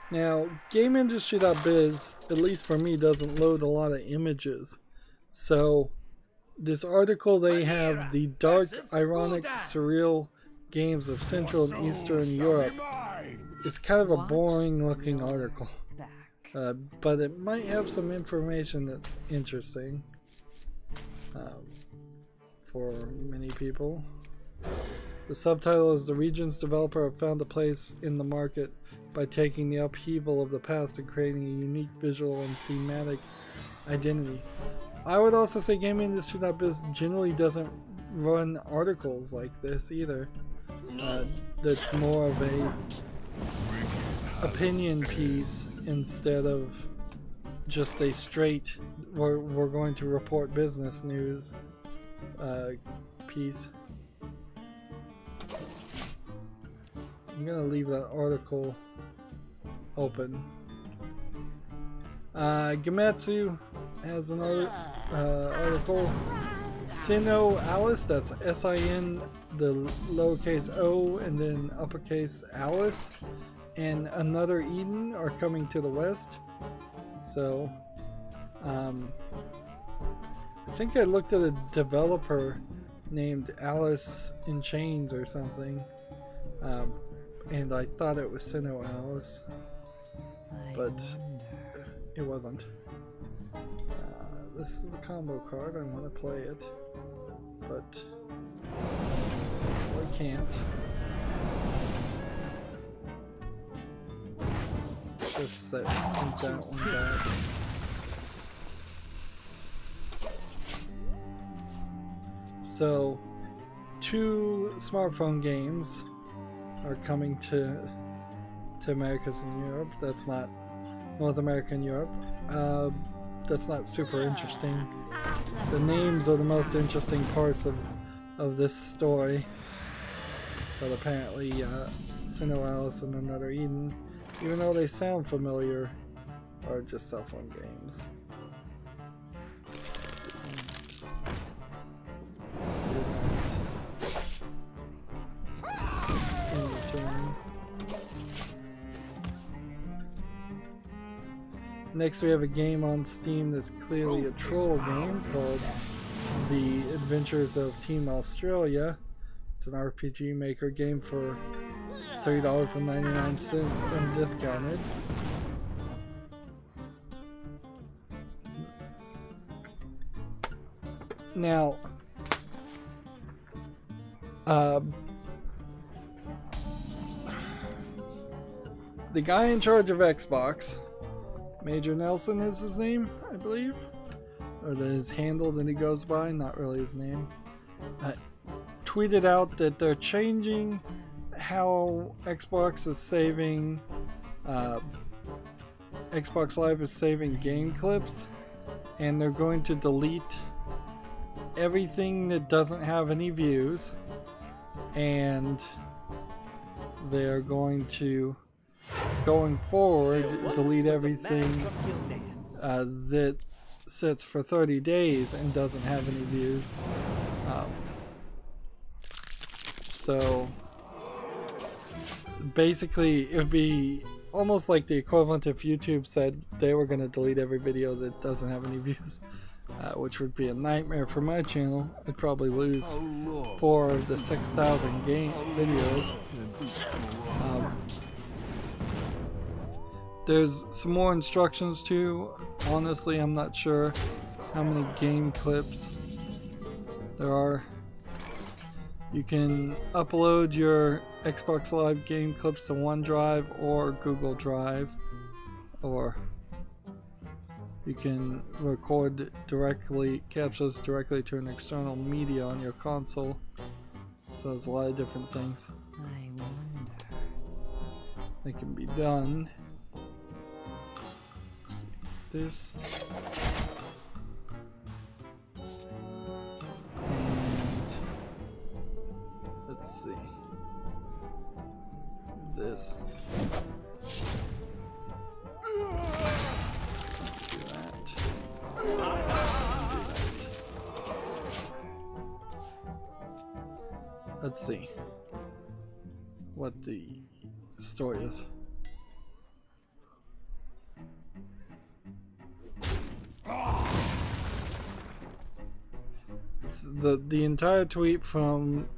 Now, GameIndustry.biz, at least for me, doesn't load a lot of images. So, this article, they have the dark, ironic, surreal games of Central and Eastern Europe. It's kind of a boring looking article. But it might have some information that's interesting for many people. The subtitle is, "The region's developer have found a place in the market by taking the upheaval of the past and creating a unique visual and thematic identity." I would also say GameIndustry.biz generally doesn't run articles like this either. That's more of a opinion piece instead of just a straight we're going to report business news piece. I'm gonna leave that article open. Gematsu has another article. Sino Alice, that's S-I-N, the lowercase o, and then uppercase Alice, and Another Eden are coming to the West. So, I think I looked at a developer named Alice in Chains or something, and I thought it was Sinnoh Alice, but it wasn't. This is a combo card. I want to play it, but I can't. Just sink that one back. So, 2 smartphone games are coming to Americas and Europe. That's not North America and Europe. That's not super interesting. The names are the most interesting parts of this story. But apparently, Sinnoh Alice and Another Eden, even though they sound familiar, are just cell phone games. Next we have a game on Steam that's clearly a troll game called The Adventures of Team Australia. It's an RPG Maker game for $3.99 undiscounted. Now, the guy in charge of Xbox, Major Nelson is his name, I believe, or his handle that he goes by, not really his name, tweeted out that they're changing how Xbox is saving, Xbox Live is saving game clips, and they're going to delete everything that doesn't have any views, and they're going to, going forward, delete everything that sits for 30 days and doesn't have any views. So basically it would be almost like the equivalent if YouTube said they were going to delete every video that doesn't have any views, which would be a nightmare for my channel. I'd probably lose 4 of the 6,000 game videos. There's some more instructions too. Honestly, I'm not sure how many game clips there are. You can upload your Xbox Live game clips to OneDrive or Google Drive, or you can record directly, captures directly to an external media on your console. So there's a lot of different things that can be done. This and let's see this. Do that. Do that. Let's see what the story is. The entire tweet from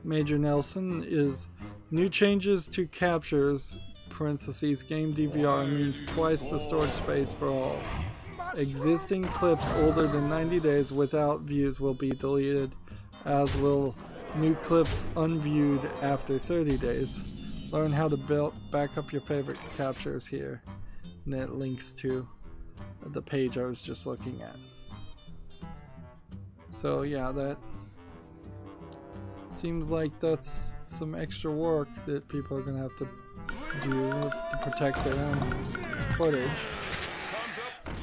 Major Nelson is new changes to captures parentheses game DVR means twice the storage space for all. Existing clips older than 90 days without views will be deleted, as will new clips unviewed after 30 days. Learn how to back up your favorite captures here. And that links to the page I was just looking at. So yeah, that seems like that's some extra work that people are going to have to do to protect their own footage.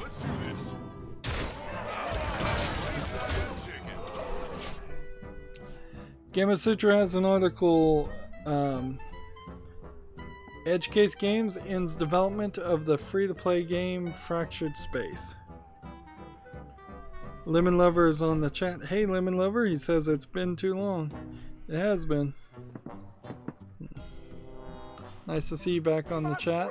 Let's do this. Gamasutra has an article, Edge Case Games ends development of the free-to-play game Fractured Space. Lemon Lover is on the chat. Hey Lemon Lover, he says it's been too long. It has been. Nice to see you back on the chat.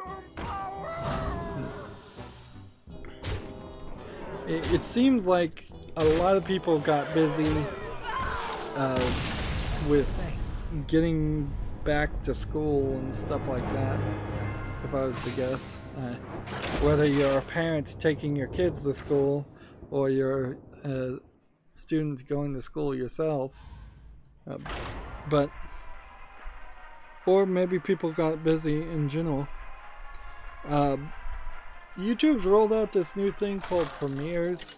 It seems like a lot of people got busy with getting back to school and stuff like that, if I was to guess. Whether you're a parent taking your kids to school or you're a student going to school yourself. Or maybe people got busy in general. YouTube's rolled out this new thing called Premieres,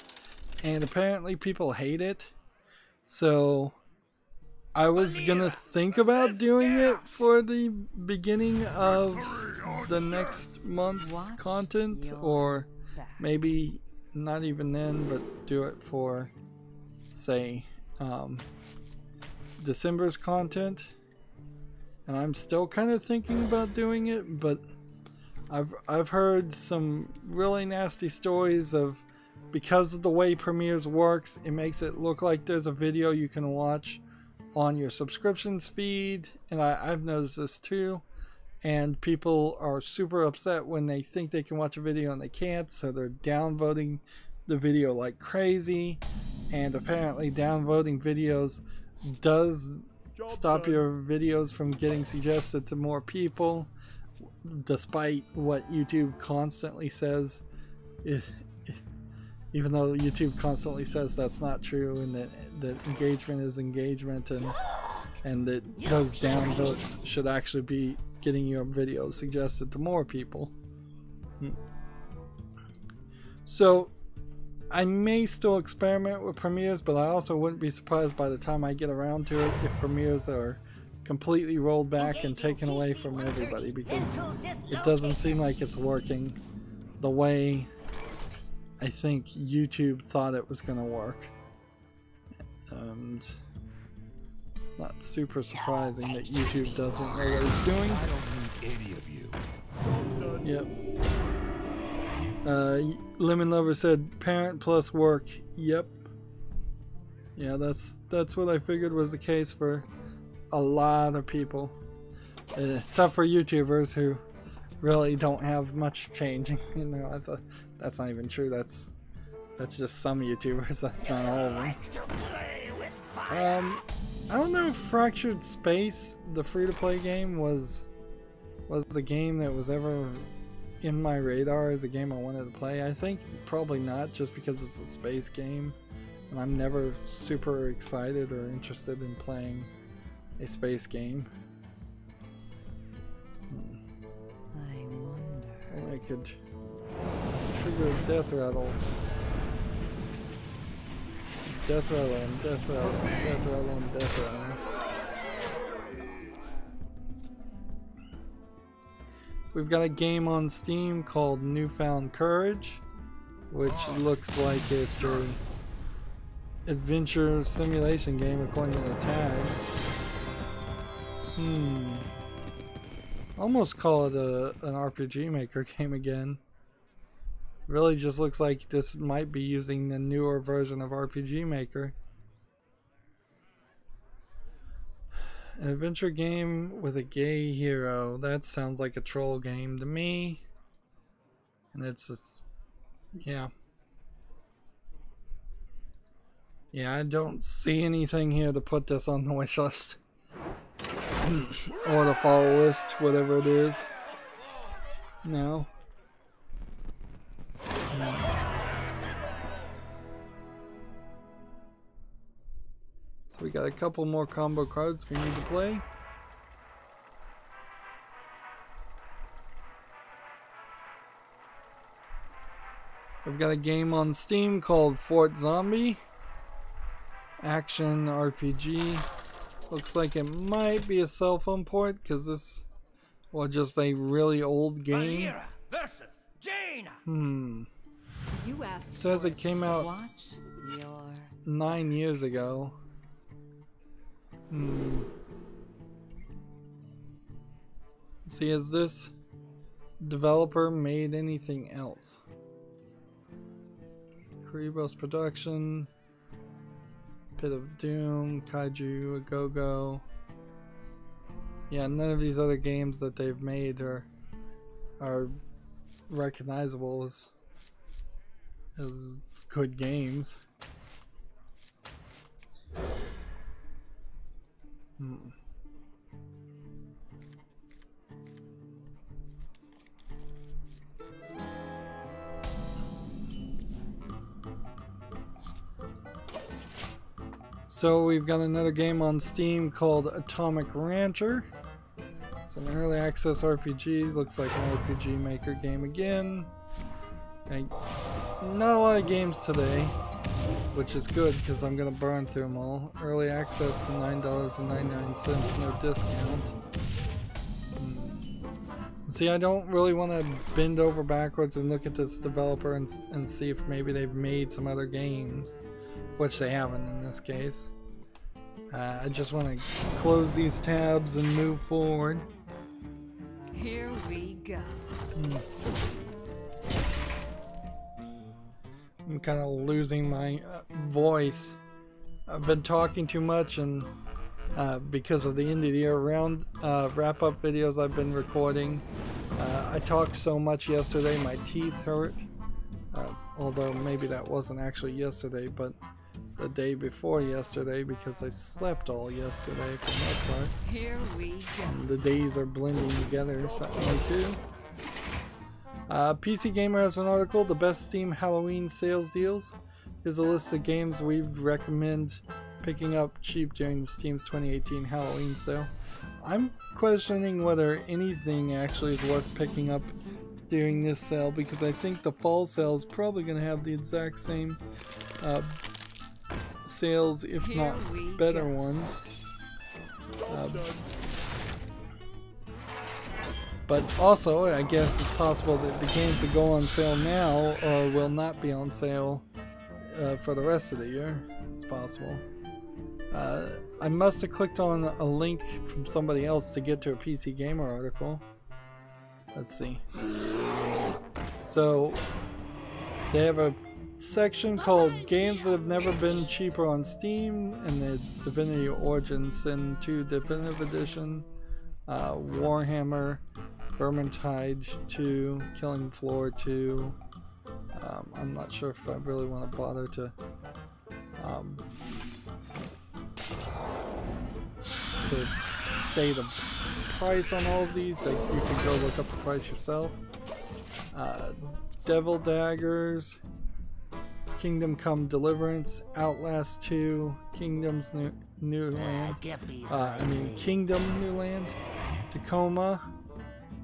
and apparently people hate it. So I was gonna think about doing it for the beginning of the next month's content, or maybe not even then, but do it for, say, December's content. And I'm still kind of thinking about doing it, but I've heard some really nasty stories of, because of the way Premieres works, it makes it look like there's a video you can watch on your subscriptions feed, and I've noticed this too. And people are super upset when they think they can watch a video and they can't, so they're downvoting the video like crazy. And apparently downvoting videos does stop your videos from getting suggested to more people, despite what YouTube constantly says. Even though YouTube constantly says that's not true, and that engagement is engagement, and that those downvotes should actually be getting your videos suggested to more people. So I may still experiment with Premieres, but I also wouldn't be surprised by the time I get around to it if Premieres are completely rolled back and taken away from everybody, because it doesn't seem like it's working the way I think YouTube thought it was going to work. And it's not super surprising that YouTube doesn't know what it's doing. I don't need any of you. Yep. Lemon Lover said parent plus work. Yep. Yeah, that's what I figured was the case for a lot of people, except for YouTubers who really don't have much changing in their life. That's not even true. That's just some YouTubers. That's not all of them. I don't know if Fractured Space, the free-to-play game, was the game that was ever in my radar as a game I wanted to play. I think probably not, just because it's a space game, and I'm never super excited or interested in playing a space game. I wonder. Well, I could trigger death rattle. Death rattle and death rattle and death rattle and death rattle. We've got a game on Steam called Newfound Courage, which looks like it's a adventure simulation game according to the tags. Almost call it an RPG Maker game again. Really just looks like this might be using the newer version of RPG Maker. An adventure game with a gay hero. That sounds like a troll game to me. And it's yeah. Yeah, I don't see anything here to put this on the wish list. Or the follow list, whatever it is. No. So we got a couple more combo cards we need to play. We've got a game on Steam called Fort Zombie. Action RPG. Looks like it might be a cell phone port, because this was just a really old game. Versus Jaina. You asked. Says it came out Watch your 9 years ago. See, has this developer made anything else? Karibos Production, Pit of Doom, Kaiju, A Go-Go. Yeah, none of these other games that they've made are recognizable as good games. So we've got another game on Steam called Atomic Rancher. It's an early access RPG. Looks like an RPG Maker game again. And not a lot of games today, which is good because I'm going to burn through them all. Early access to $9.99, no discount. See, I don't really want to bend over backwards and look at this developer and see if maybe they've made some other games, which they haven't in this case. I just want to close these tabs and move forward. Here we go. I'm kind of losing my voice. I've been talking too much, and because of the end of the year round wrap-up videos I've been recording, I talked so much yesterday my teeth hurt. Although maybe that wasn't actually yesterday, but the day before yesterday, because I slept all yesterday for the most part. Here we go. And the days are blending together suddenly too. PC Gamer has an article, the best Steam Halloween sales deals. Is a list of games we'd recommend picking up cheap during the Steam's 2018 Halloween sale. I'm questioning whether anything actually is worth picking up during this sale, because I think the fall sale is probably going to have the exact same sales, if not better ones. But also, I guess it's possible that the games that go on sale now will not be on sale for the rest of the year. It's possible. I must have clicked on a link from somebody else to get to a PC Gamer article. Let's see. So, they have a section called Games That Have Never Been Cheaper on Steam, and it's Divinity Origin Sin 2 Definitive Edition, Warhammer, Vermintide 2, Killing Floor 2. I'm not sure if I really want to bother to say the price on all of these. Like, you can go look up the price yourself. Devil Daggers, Kingdom Come Deliverance, Outlast 2, Kingdom's New Land, Kingdom New Land, Tacoma,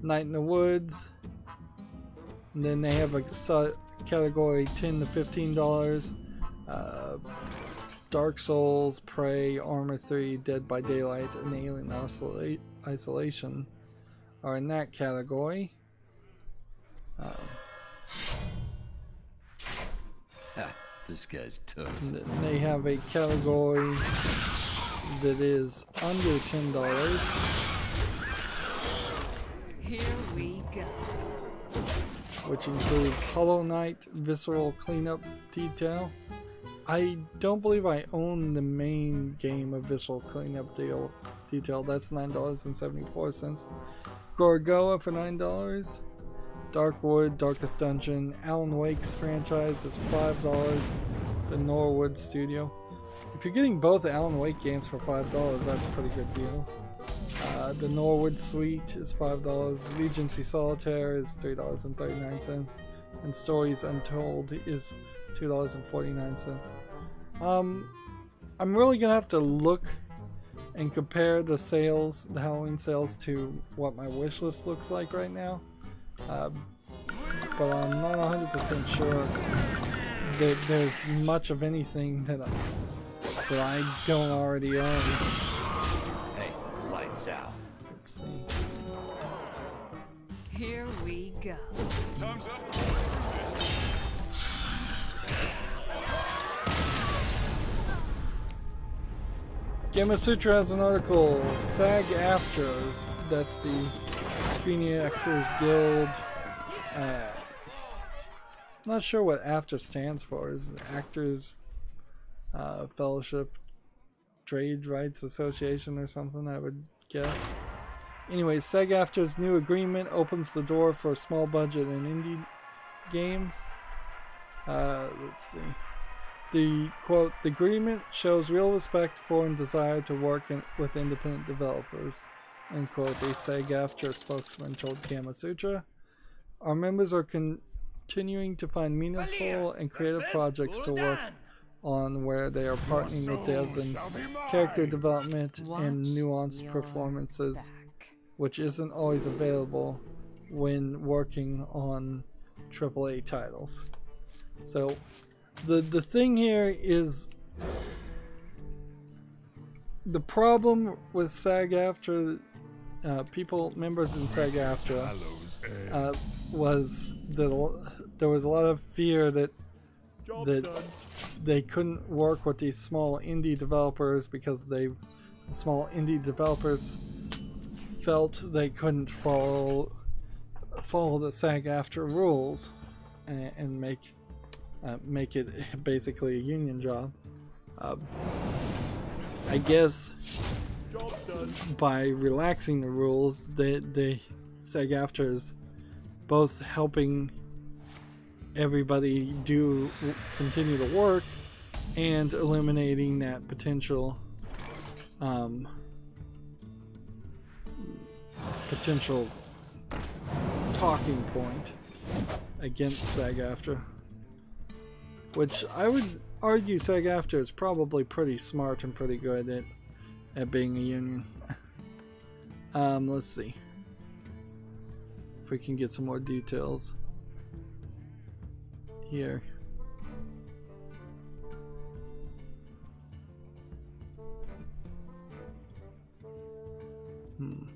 Night in the Woods, and then they have a category $10 to $15. Dark Souls, Prey, Armor 3, Dead by Daylight, and Alien Isolation are in that category. This guy's toast. They have a category that is under $10. Here we go. Which includes Hollow Knight, Visceral Cleanup Detail. I don't believe I own the main game of Visceral Cleanup Detail. That's $9.74. Gorgoa for $9. Darkwood, Darkest Dungeon, Alan Wake's franchise is $5. The Norwood Studio. If you're getting both Alan Wake games for $5, that's a pretty good deal. The Norwood Suite is $5. Regency Solitaire is $3.39. And Stories Untold is $2.49. I'm really gonna have to look and compare the sales, the Halloween sales, to what my wish list looks like right now. But I'm not 100% sure that there's much of anything that I don't already own. Hey, lights out. Let's see. Here we go. Time's up. Gamasutra has an article, SAG-AFTRA, that's the Screen Actors Guild. Not sure what AFTRA stands for. Is it Actors Fellowship Trade Rights Association or something, I would guess. Anyway, SAG-AFTRA's new agreement opens the door for small budget and indie games. Let's see. The quote, the agreement shows real respect for and desire to work with independent developers, end quote, a SAG-AFTRA spokesman told Kamasutra. Our members are continuing to find meaningful and creative projects to work on where they are partnering with devs in character development and nuanced performances, which isn't always available when working on AAA titles. So the thing here is the problem with SAG-AFTRA, members in SAG-AFTRA, was that there was a lot of fear that they couldn't work with these small indie developers because the small indie developers felt they couldn't follow the SAG-AFTRA rules and make it basically a union job. I guess by relaxing the rules, the SAG-AFTRA is both helping everybody continue to work and eliminating that potential talking point against SAG-AFTRA, which I would argue SAG-AFTRA is probably pretty smart and pretty good at being a union. Let's see if we can get some more details here. I'm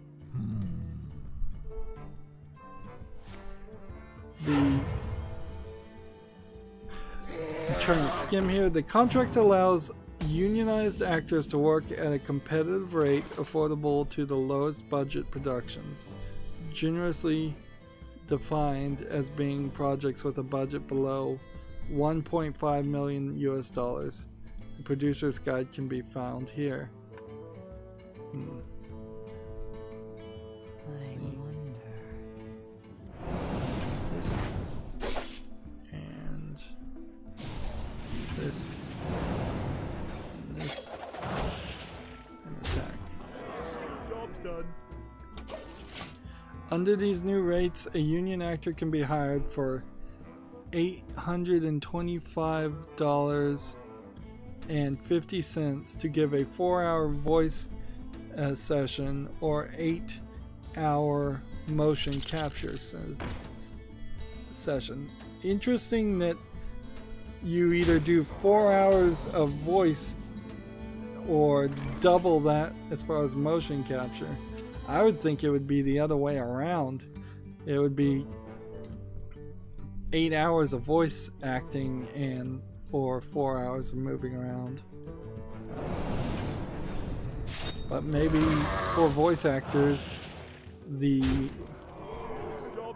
trying to skim here. The contract allows unionized actors to work at a competitive rate affordable to the lowest budget productions, generously defined as being projects with a budget below $1.5 million US. The producer's guide can be found here. Let's see. This and this and attack. Job's done. Under these new rates, a union actor can be hired for $825.50 to give a 4-hour voice session or 8-hour motion capture session. Interesting that you either do 4 hours of voice or double that as far as motion capture. I would think it would be the other way around. It would be 8 hours of voice acting and or 4 hours of moving around. But maybe for voice actors, the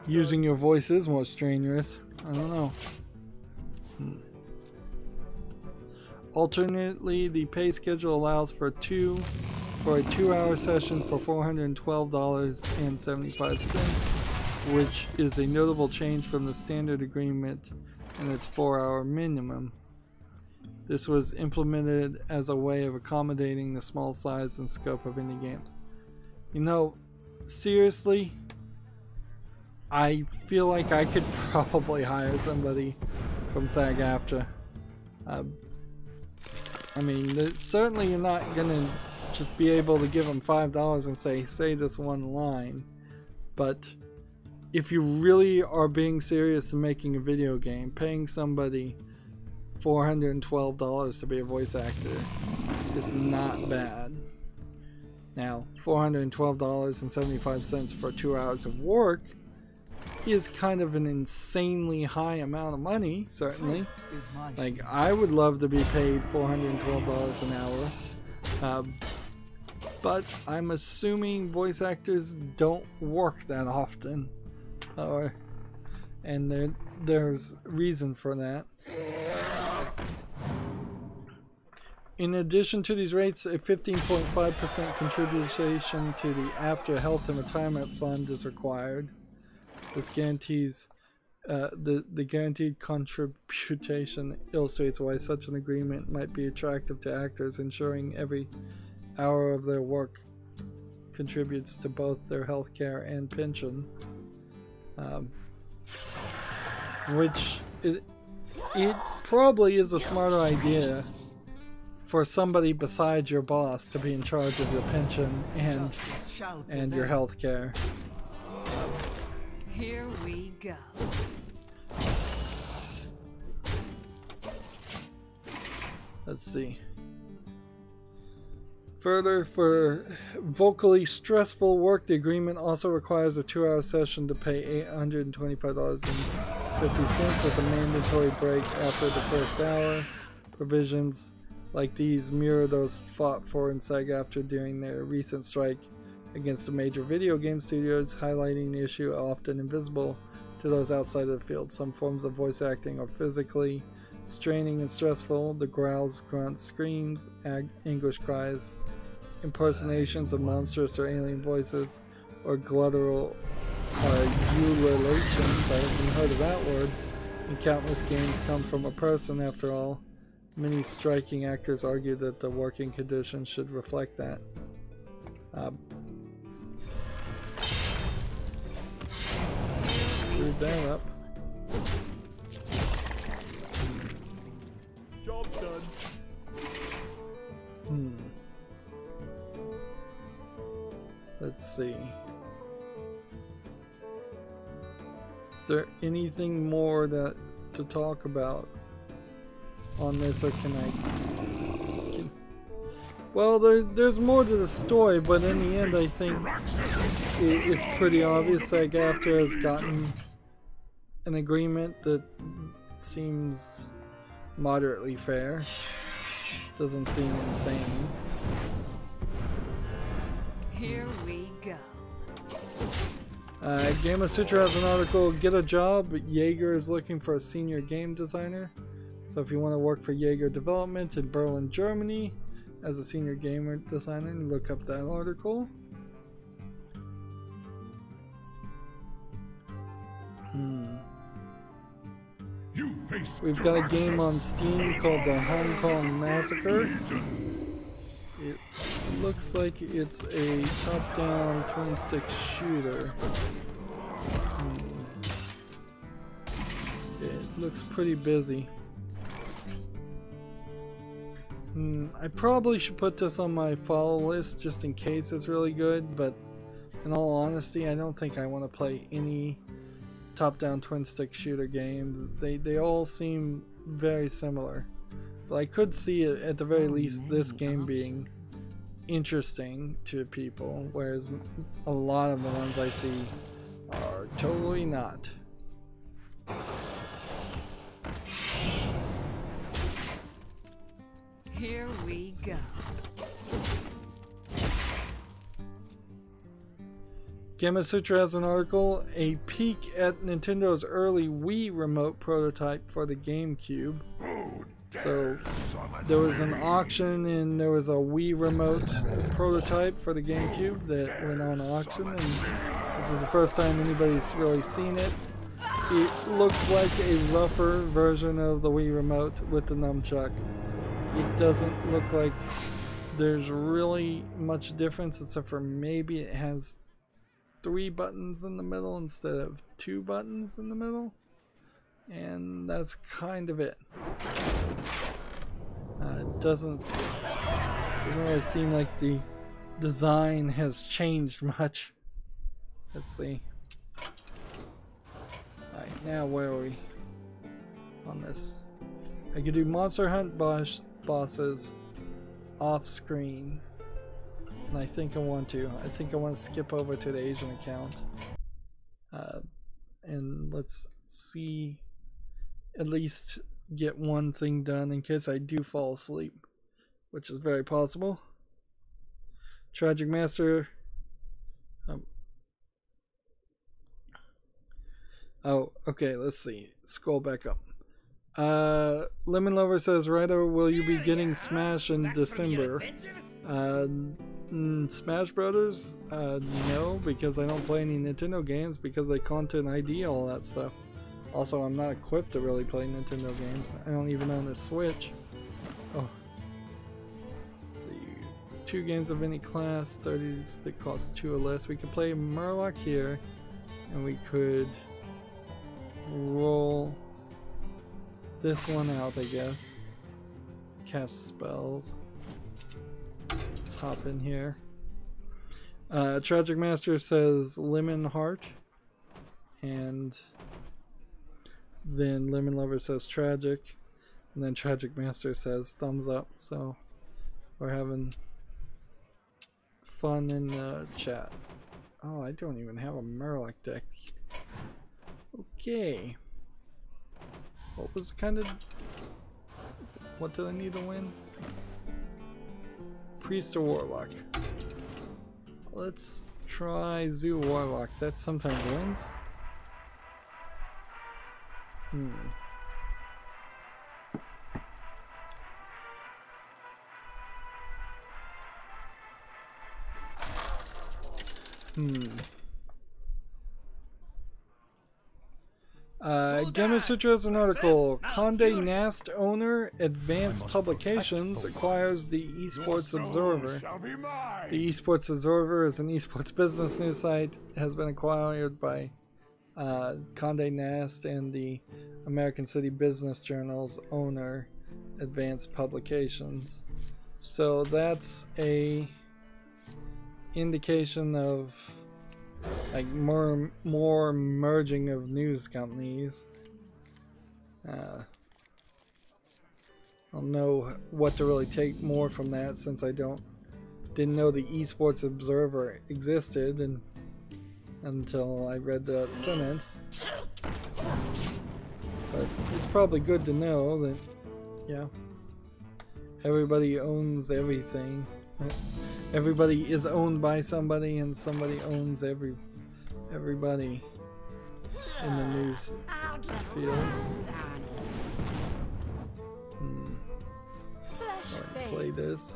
using your voice is more strenuous. I don't know. Alternately, the pay schedule allows for a 2-hour session for $412.75, which is a notable change from the standard agreement and its 4-hour minimum. This was implemented as a way of accommodating the small size and scope of indie games. You know, seriously, I feel like I could probably hire somebody from SAG-AFTRA. I mean, certainly you're not gonna just be able to give them $5 and say this one line, but if you really are being serious in making a video game, paying somebody $412 to be a voice actor is not bad. Now, $412.75 for 2 hours of work is kind of an insanely high amount of money, certainly. Like, I would love to be paid $412 an hour, but I'm assuming voice actors don't work that often, and there's reason for that. In addition to these rates, a 15.5% contribution to the After Health and Retirement Fund is required. This guarantees the guaranteed contribution illustrates why such an agreement might be attractive to actors, ensuring every hour of their work contributes to both their health care and pension. Which it probably is a smarter idea for somebody besides your boss to be in charge of your pension and your health care. Here we go. Let's see. Further, for vocally stressful work, the agreement also requires a 2-hour session to pay $825.50 with a mandatory break after the first hour. Provisions like these mirror those fought for in SAG-AFTRA during their recent strike against the major video game studios, highlighting the issue often invisible to those outside of the field. Some forms of voice acting are physically straining and stressful. The growls, grunts, screams, anguish cries, impersonations of monstrous or alien voices, or glottal ululations, I haven't even heard of that word, in countless games come from a person after all. Many striking actors argue that the working conditions should reflect that. Screwed that up. Job done. Let's see. Is there anything more to talk about on this, or can I? Well, there's more to the story, but in the end, I think it's pretty obvious that SAG-AFTRA has gotten an agreement that seems moderately fair. Doesn't seem insane. Here we go. Game of Sutra has an article, Get a Job, Jaeger is looking for a senior game designer. So if you want to work for Jaeger Development in Berlin, Germany as a senior gamer designer, look up that article. We've got a game on Steam called the Hong Kong Massacre. It looks like it's a top-down twin-stick shooter. It looks pretty busy. I probably should put this on my follow list just in case it's really good, but in all honesty, I don't think I want to play any top-down twin-stick shooter games. They all seem very similar. But I could see it, at the very least, this game being interesting to people, whereas a lot of the ones I see are totally not. Here we go. Game Sutra has an article, a peek at Nintendo's early Wii remote prototype for the GameCube. So there was an auction and there was a Wii remote prototype for the GameCube that went on auction, and this is the first time anybody's really seen it. It looks like a rougher version of the Wii remote with the nunchuck. It doesn't look like there's really much difference, except for maybe it has 3 buttons in the middle instead of 2 buttons in the middle, and that's kind of it. It doesn't really seem like the design has changed much. Let's see. Alright, now where are we on this? I can do Monster Hunt bosses off screen, and I think I want to. I think I want to skip over to the Asian account, and let's see, at least get one thing done in case I do fall asleep, which is very possible. Tragic Master. Oh, okay, let's see. Scroll back up. Lemon Lover says, Rydo, will you be getting Smash in December? Smash Brothers? No, because I don't play any Nintendo games because I content ID all that stuff. Also, I'm not equipped to really play Nintendo games. I don't even own a Switch. Oh. Let's see. 2 games of any class, 30s that cost 2 or less. We could play Murloc here, and we could roll this one out, I guess. Cast spells. Let's hop in here. Tragic Master says Lemon Heart, and then Lemon Lover says Tragic, and then Tragic Master says thumbs up. So we're having fun in the chat. Oh, I don't even have a Murloc deck. Okay. What was what did I need to win? Priest or Warlock? Let's try Zoo Warlock. That sometimes wins. Gamer Sutra has an article. Condé Nast owner Advanced Publications acquires the Esports Observer. The Esports Observer is an esports business news site. It has been acquired by Condé Nast and the American City Business Journal's owner, Advanced Publications. So that's a indication of like more merging of news companies. I don't know what to really take more from that, since I didn't know the Esports Observer existed until I read that sentence. But it's probably good to know that, yeah, everybody owns everything. Everybody is owned by somebody, and somebody owns everybody in the news field. I'll play this.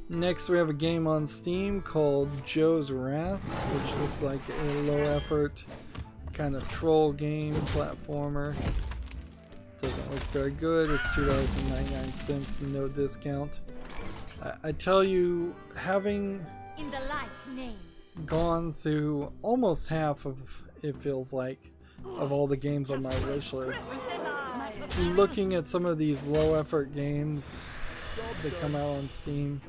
Next, we have a game on Steam called Joe's Wrath, which looks like a low-effort kind of troll game, platformer. Doesn't look very good. It's $2.99, no discount. I tell you, having gone through almost half of, it feels like, of all the games on my wish list, looking at some of these low-effort games that come out on Steam,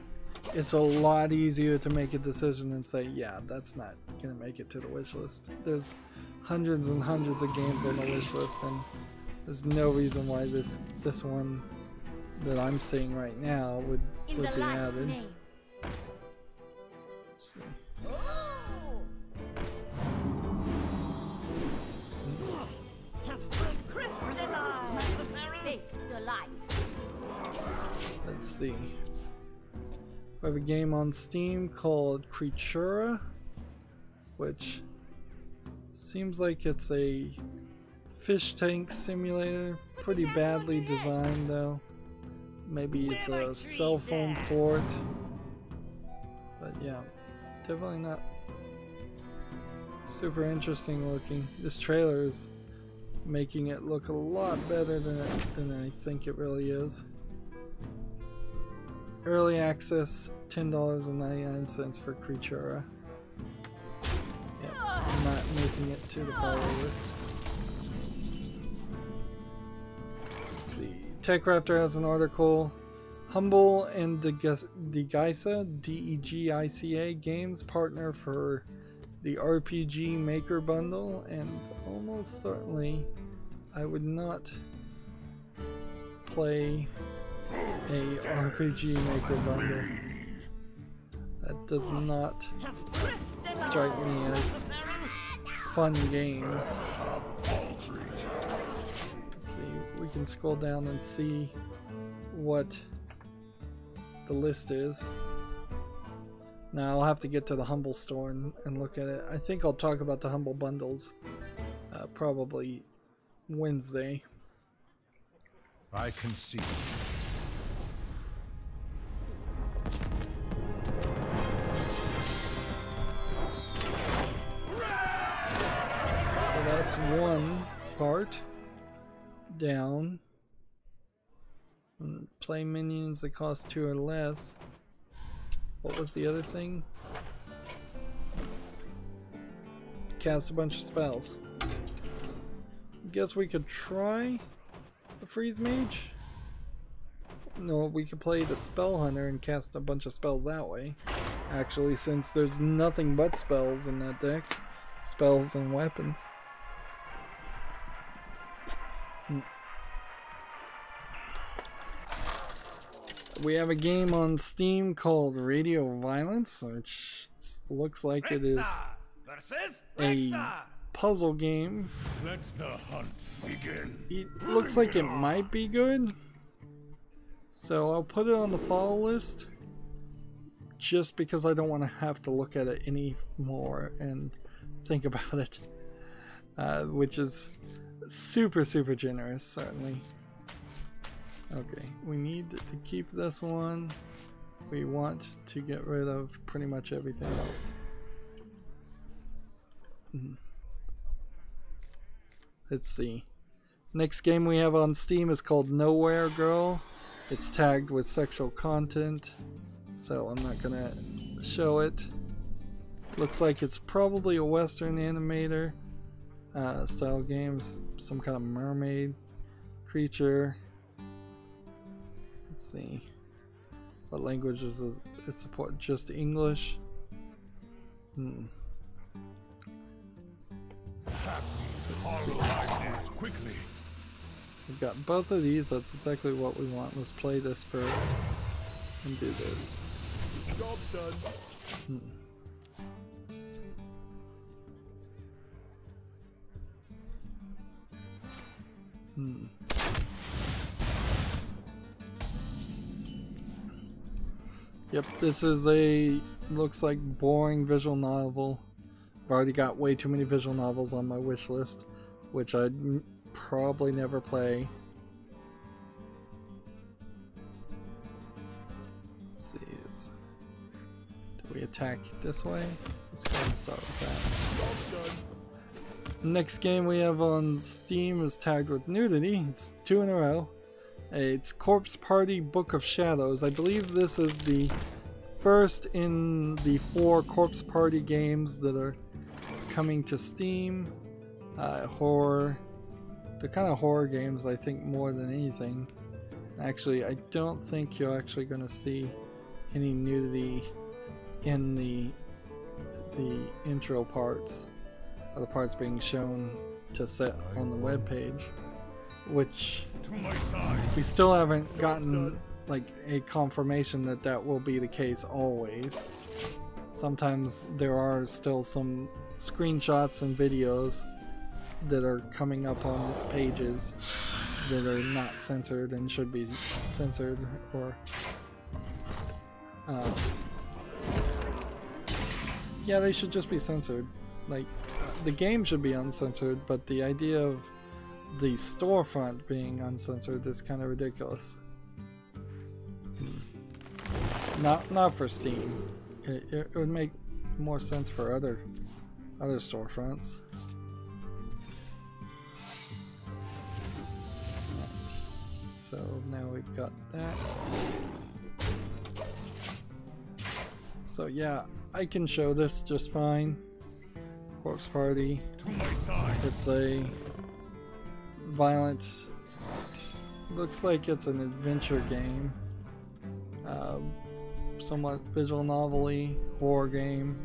it's a lot easier to make a decision and say, yeah, that's not gonna make it to the wish list. There's hundreds and hundreds of games on the wish list, and there's no reason why this one that I'm seeing right now would be added. Let's see. Let's see. We have a game on Steam called Creatura, which seems like it's a fish tank simulator. Pretty badly designed though. Maybe it's a cell phone port. But yeah, definitely not super interesting looking. This trailer is making it look a lot better than I think it really is. Early access, $10.99 for Creatura. Yeah, I'm not making it to the follow list. Let's see. TechRaptor has an article. Humble and Degica, D-E-G-I-C-A Games partner for the RPG Maker Bundle, and almost certainly I would not play a RPG Maker Bundle. That does not strike me as fun games. Let's see, we can scroll down and see what the list is. Now I'll have to get to the Humble store and look at it. I think I'll talk about the Humble bundles probably Wednesday. I can see. So that's one part down. And play minions that cost 2 or less. What was the other thing? Cast a bunch of spells. Guess we could try the Freeze Mage? No, we could play the Spell Hunter and cast a bunch of spells that way. Actually, since there's nothing but spells in that deck. Spells and weapons. We have a game on Steam called Radio Violence, which looks like it is a puzzle game. Let the hunt begin. It looks like it might be good, so I'll put it on the follow list just because I don't want to have to look at it anymore and think about it, which is super generous, certainly. Okay, we need to keep this one. We want to get rid of pretty much everything else. Let's see. Next game we have on Steam is called Nowhere Girl. It's tagged with sexual content, so I'm not gonna show it. Looks like it's probably a Western animator style games, some kind of mermaid creature. Let's see. What languages does it support? Just English? Quickly. We've got both of these. That's exactly what we want. Let's play this first and do this. Job done. Yep, this is a looks like boring visual novel. I've already got way too many visual novels on my wish list, which I'd probably never play. Let's see, do we attack this way? Let's go and start with that. Next game we have on Steam is tagged with nudity. It's 2 in a row. It's Corpse Party Book of Shadows. I believe this is the first in the 4 Corpse Party games that are coming to Steam. Horror. They're kind of horror games, I think, more than anything. Actually, I don't think you're actually going to see any nudity in the intro parts, or the parts being shown to set on the web page, which we still haven't gotten like a confirmation that that will be the case always. Sometimes there are still some screenshots and videos that are coming up on pages that are not censored and should be censored, or yeah, they should just be censored. Like, the game should be uncensored, but the idea of the storefront being uncensored is kind of ridiculous. Not for Steam. It would make more sense for other storefronts. Right. So now we've got that. So yeah, I can show this just fine. Corpse Party. It's a violent, looks like it's an adventure game. Somewhat visual novel-y horror game.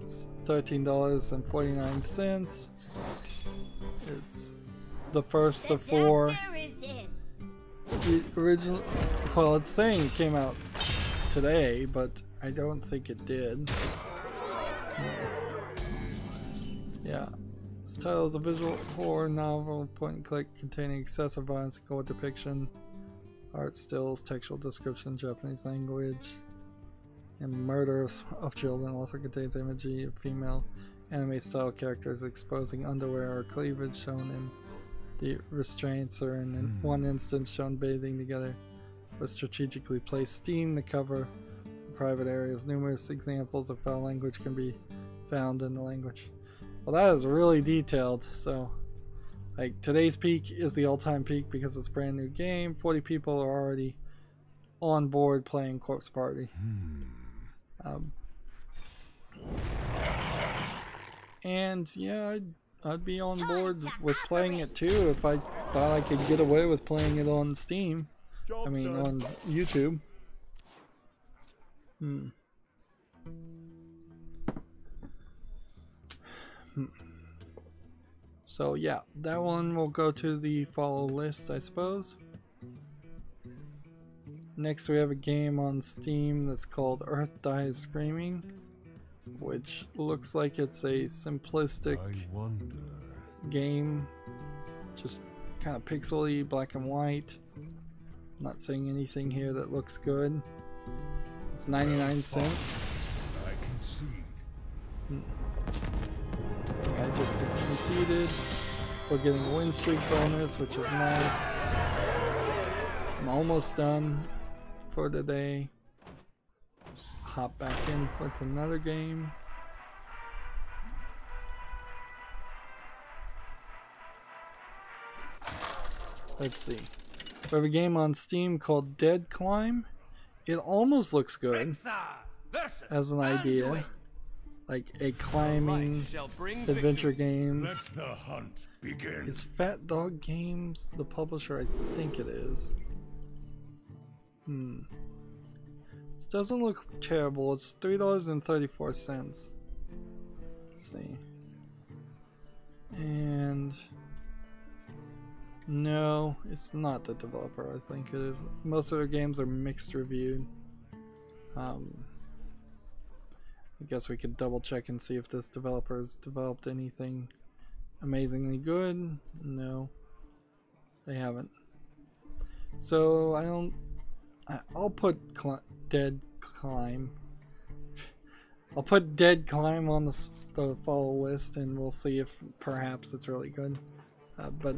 It's $13.49. It's the first of 4. The original, well, it's saying it came out today, but I don't think it did. Yeah. This title is a visual horror novel, point and click, containing excessive violence and gore depiction, art stills, textual description, Japanese language. and murder of children. Also contains imagery of female anime-style characters exposing underwear or cleavage shown in the restraints, or in one instance shown bathing together with strategically placed steam to cover private areas. Numerous examples of foul language can be found in the language. Well, that is really detailed. So like today's peak is the all-time peak because it's a brand new game. 40 people are already on board playing Corpse Party. And yeah, I'd be on board with playing it too if I thought I could get away with playing it on Steam. I mean on YouTube. So yeah, that one will go to the follow list, I suppose. Next we have a game on Steam that's called Earth Dies Screaming, which looks like it's a simplistic game, just kind of pixely, black and white. Not saying anything here that looks good. It's 99 cents. I just conceded. We're getting a win streak bonus, which is nice. I'm almost done for the day. Just hop back in with another game. Let's see. We have a game on Steam called Dead Climb. It almost looks good as an idea. Like a climbing adventure games. Let the hunt begin. It's Fat Dog Games, the publisher, I think it is. This doesn't look terrible. It's $3.34. Let's see. And no, it's not the developer. I think it is. Most of their games are mixed reviewed. I guess we could double check and see if this developer has developed anything amazingly good. No, they haven't. So I'll put Dead Climb. I'll put Dead Climb on the follow list, and we'll see if perhaps it's really good. But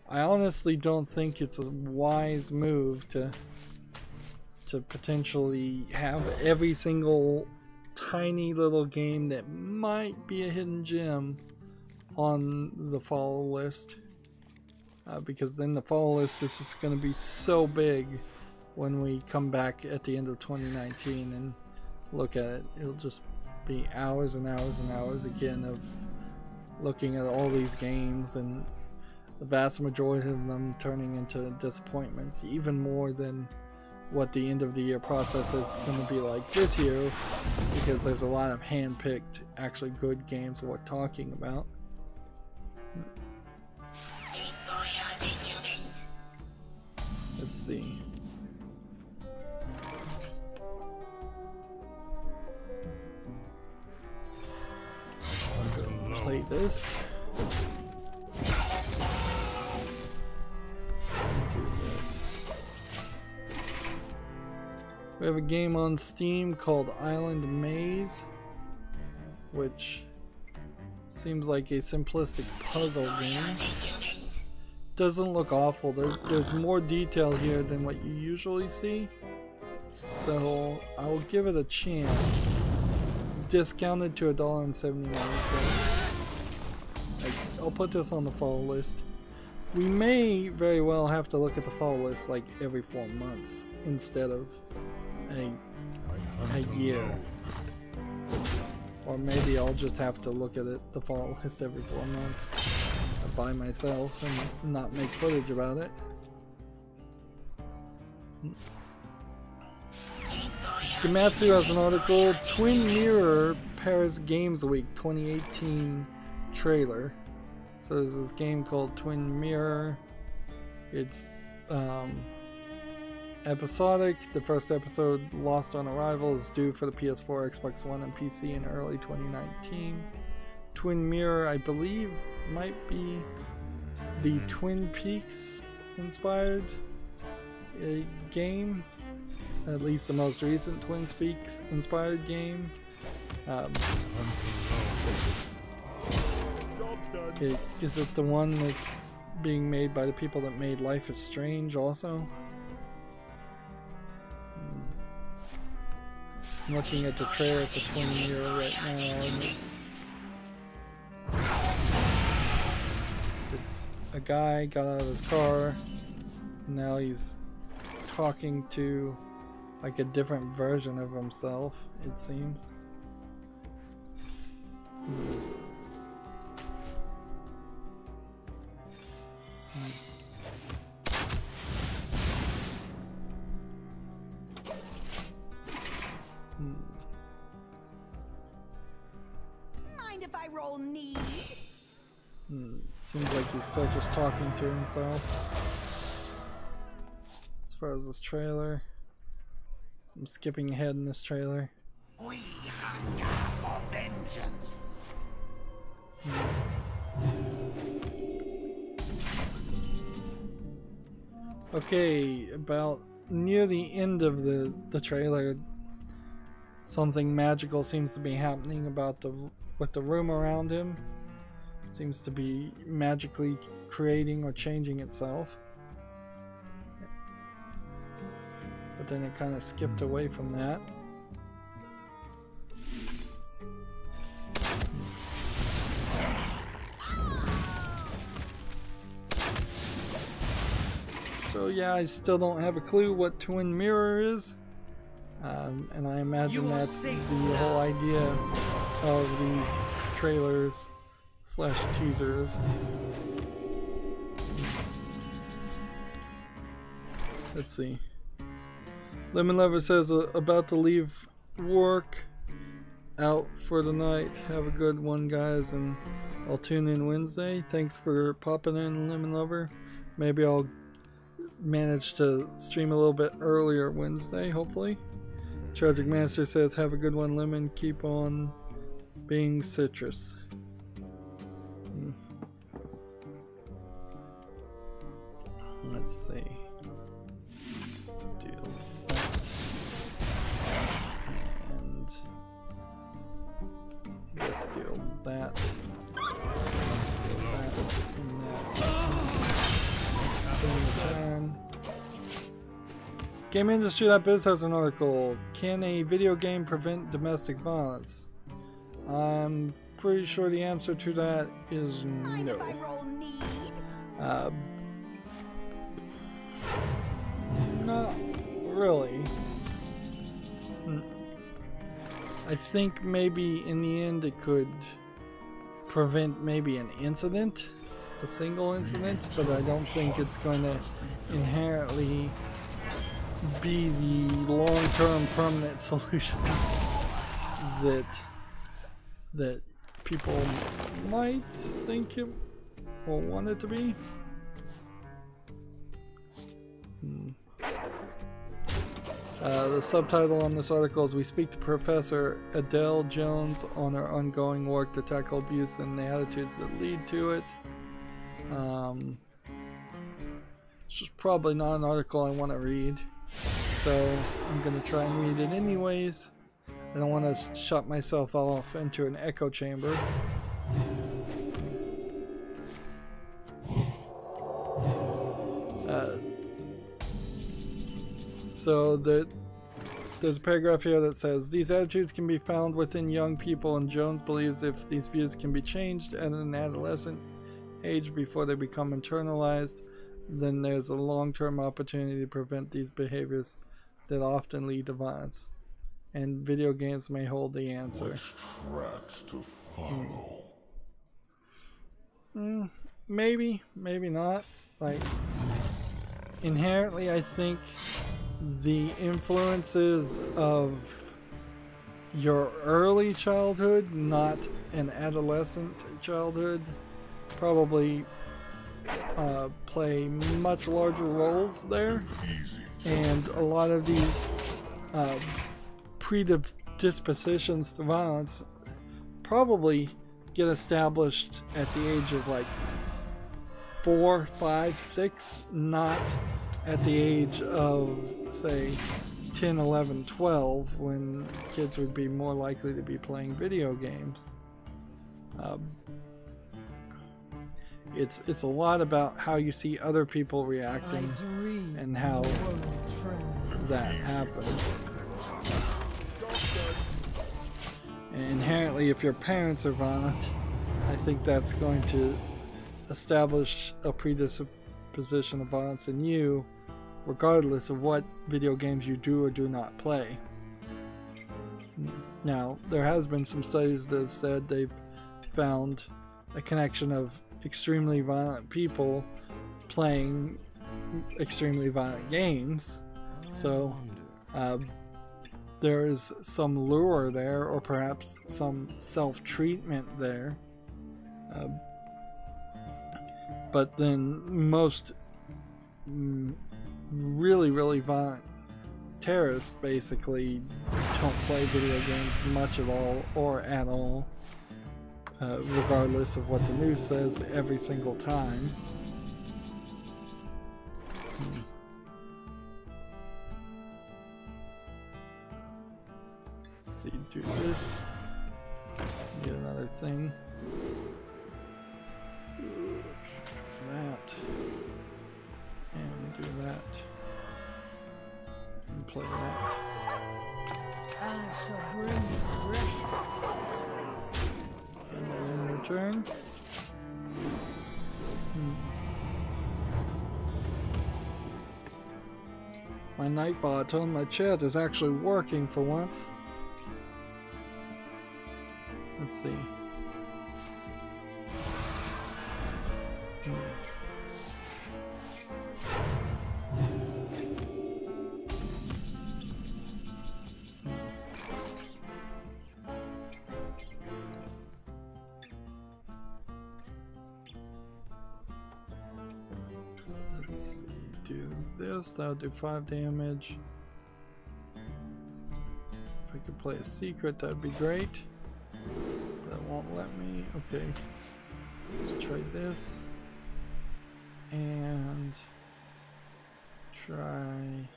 I honestly don't think it's a wise move to potentially have every single tiny little game that might be a hidden gem on the follow list, because then the follow list is just going to be so big when we come back at the end of 2019 and look at it. It'll just be hours and hours and hours again of looking at all these games, and the vast majority of them turning into disappointments, even more than what the end of the year process is going to be like this year, because there's a lot of hand-picked, actually good games worth talking about. Let's see. Let's go play this. We have a game on Steam called Island Maze, which seems like a simplistic puzzle game. Doesn't look awful. There's more detail here than what you usually see, so I'll give it a chance. It's discounted to $1.79. I'll put this on the follow list. We may very well have to look at the follow list like every 4 months instead of a year, or maybe I'll just have to look at the follow list every 4 months by myself and not make footage about it. Gematsu has an article, Twin Mirror Paris Games Week 2018 trailer. So there's this game called Twin Mirror. It's episodic. The first episode, Lost on Arrival, is due for the PS4, Xbox One, and PC in early 2019. Twin Mirror, I believe, might be the Twin Peaks inspired game. at least the most recent Twin Peaks inspired game. Is it the one that's being made by the people that made Life is Strange also? I'm looking at the trailer for Twin Mirror right now, and it's a guy got out of his car, and now he's talking to like a different version of himself, it seems. Mind if I roll need? Seems like he's still just talking to himself. As far as this trailer, I'm skipping ahead in this trailer. We hunger for vengeance. Okay, about near the end of the trailer, something magical seems to be happening about with the room around him. It seems to be magically creating or changing itself. But then it kind of skipped away from that. So yeah, I still don't have a clue what Twin Mirror is. And I imagine that's the whole idea of these trailers / teasers. Let's see. Lemon Lover says, about to leave work, out for the night. Have a good one, guys, and I'll tune in Wednesday. Thanks for popping in, Lemon Lover. Maybe I'll manage to stream a little bit earlier Wednesday, hopefully. Tragic Master says, have a good one, Lemon. Keep on being citrus. Let's see. Deal that. And let's deal that. Deal that and that. GameIndustry.biz has an article. Can a video game prevent domestic violence? I'm pretty sure the answer to that is no. Not really. I think maybe in the end it could prevent maybe an incident, a single incident, but I don't think it's going to inherently be the long-term permanent solution that people might think it or want it to be. The subtitle on this article is, we speak to Professor Adele Jones on her ongoing work to tackle abuse and the attitudes that lead to it. This is probably not an article I want to read, so I'm going to try and read it anyways. I don't want to shut myself off into an echo chamber. So there's a paragraph here that says, these attitudes can be found within young people, and Jones believes if these views can be changed at an adolescent age before they become internalized, then there's a long-term opportunity to prevent these behaviors that often lead to violence. And video games may hold the answer. Which tracks to follow? Maybe, maybe not. Like, inherently, I think the influences of your early childhood, not an adolescent childhood, probably play much larger roles there. And a lot of these predispositions to violence probably get established at the age of like 4, 5, 6, not at the age of, say, 10, 11, 12, when kids would be more likely to be playing video games. It's a lot about how you see other people reacting and how that happens. And inherently, if your parents are violent, I think that's going to establish a predisposition of violence in you, regardless of what video games you do or do not play. Now, there has been some studies that have said they've found a connection of extremely violent people playing extremely violent games. So there is some lure there, or perhaps some self-treatment there. But then most really violent terrorists basically don't play video games much at all or at all, regardless of what the news says every single time. Let's see, do this. Get another thing. Do that. And do that. And play that. I shall bring you rest. And then in return. My Nightbot on my chat is actually working for once. Let's see. Let's see, do this, that'll do 5 damage. If I could play a secret, that'd be great. But it won't let me. Okay. Let's try this. And try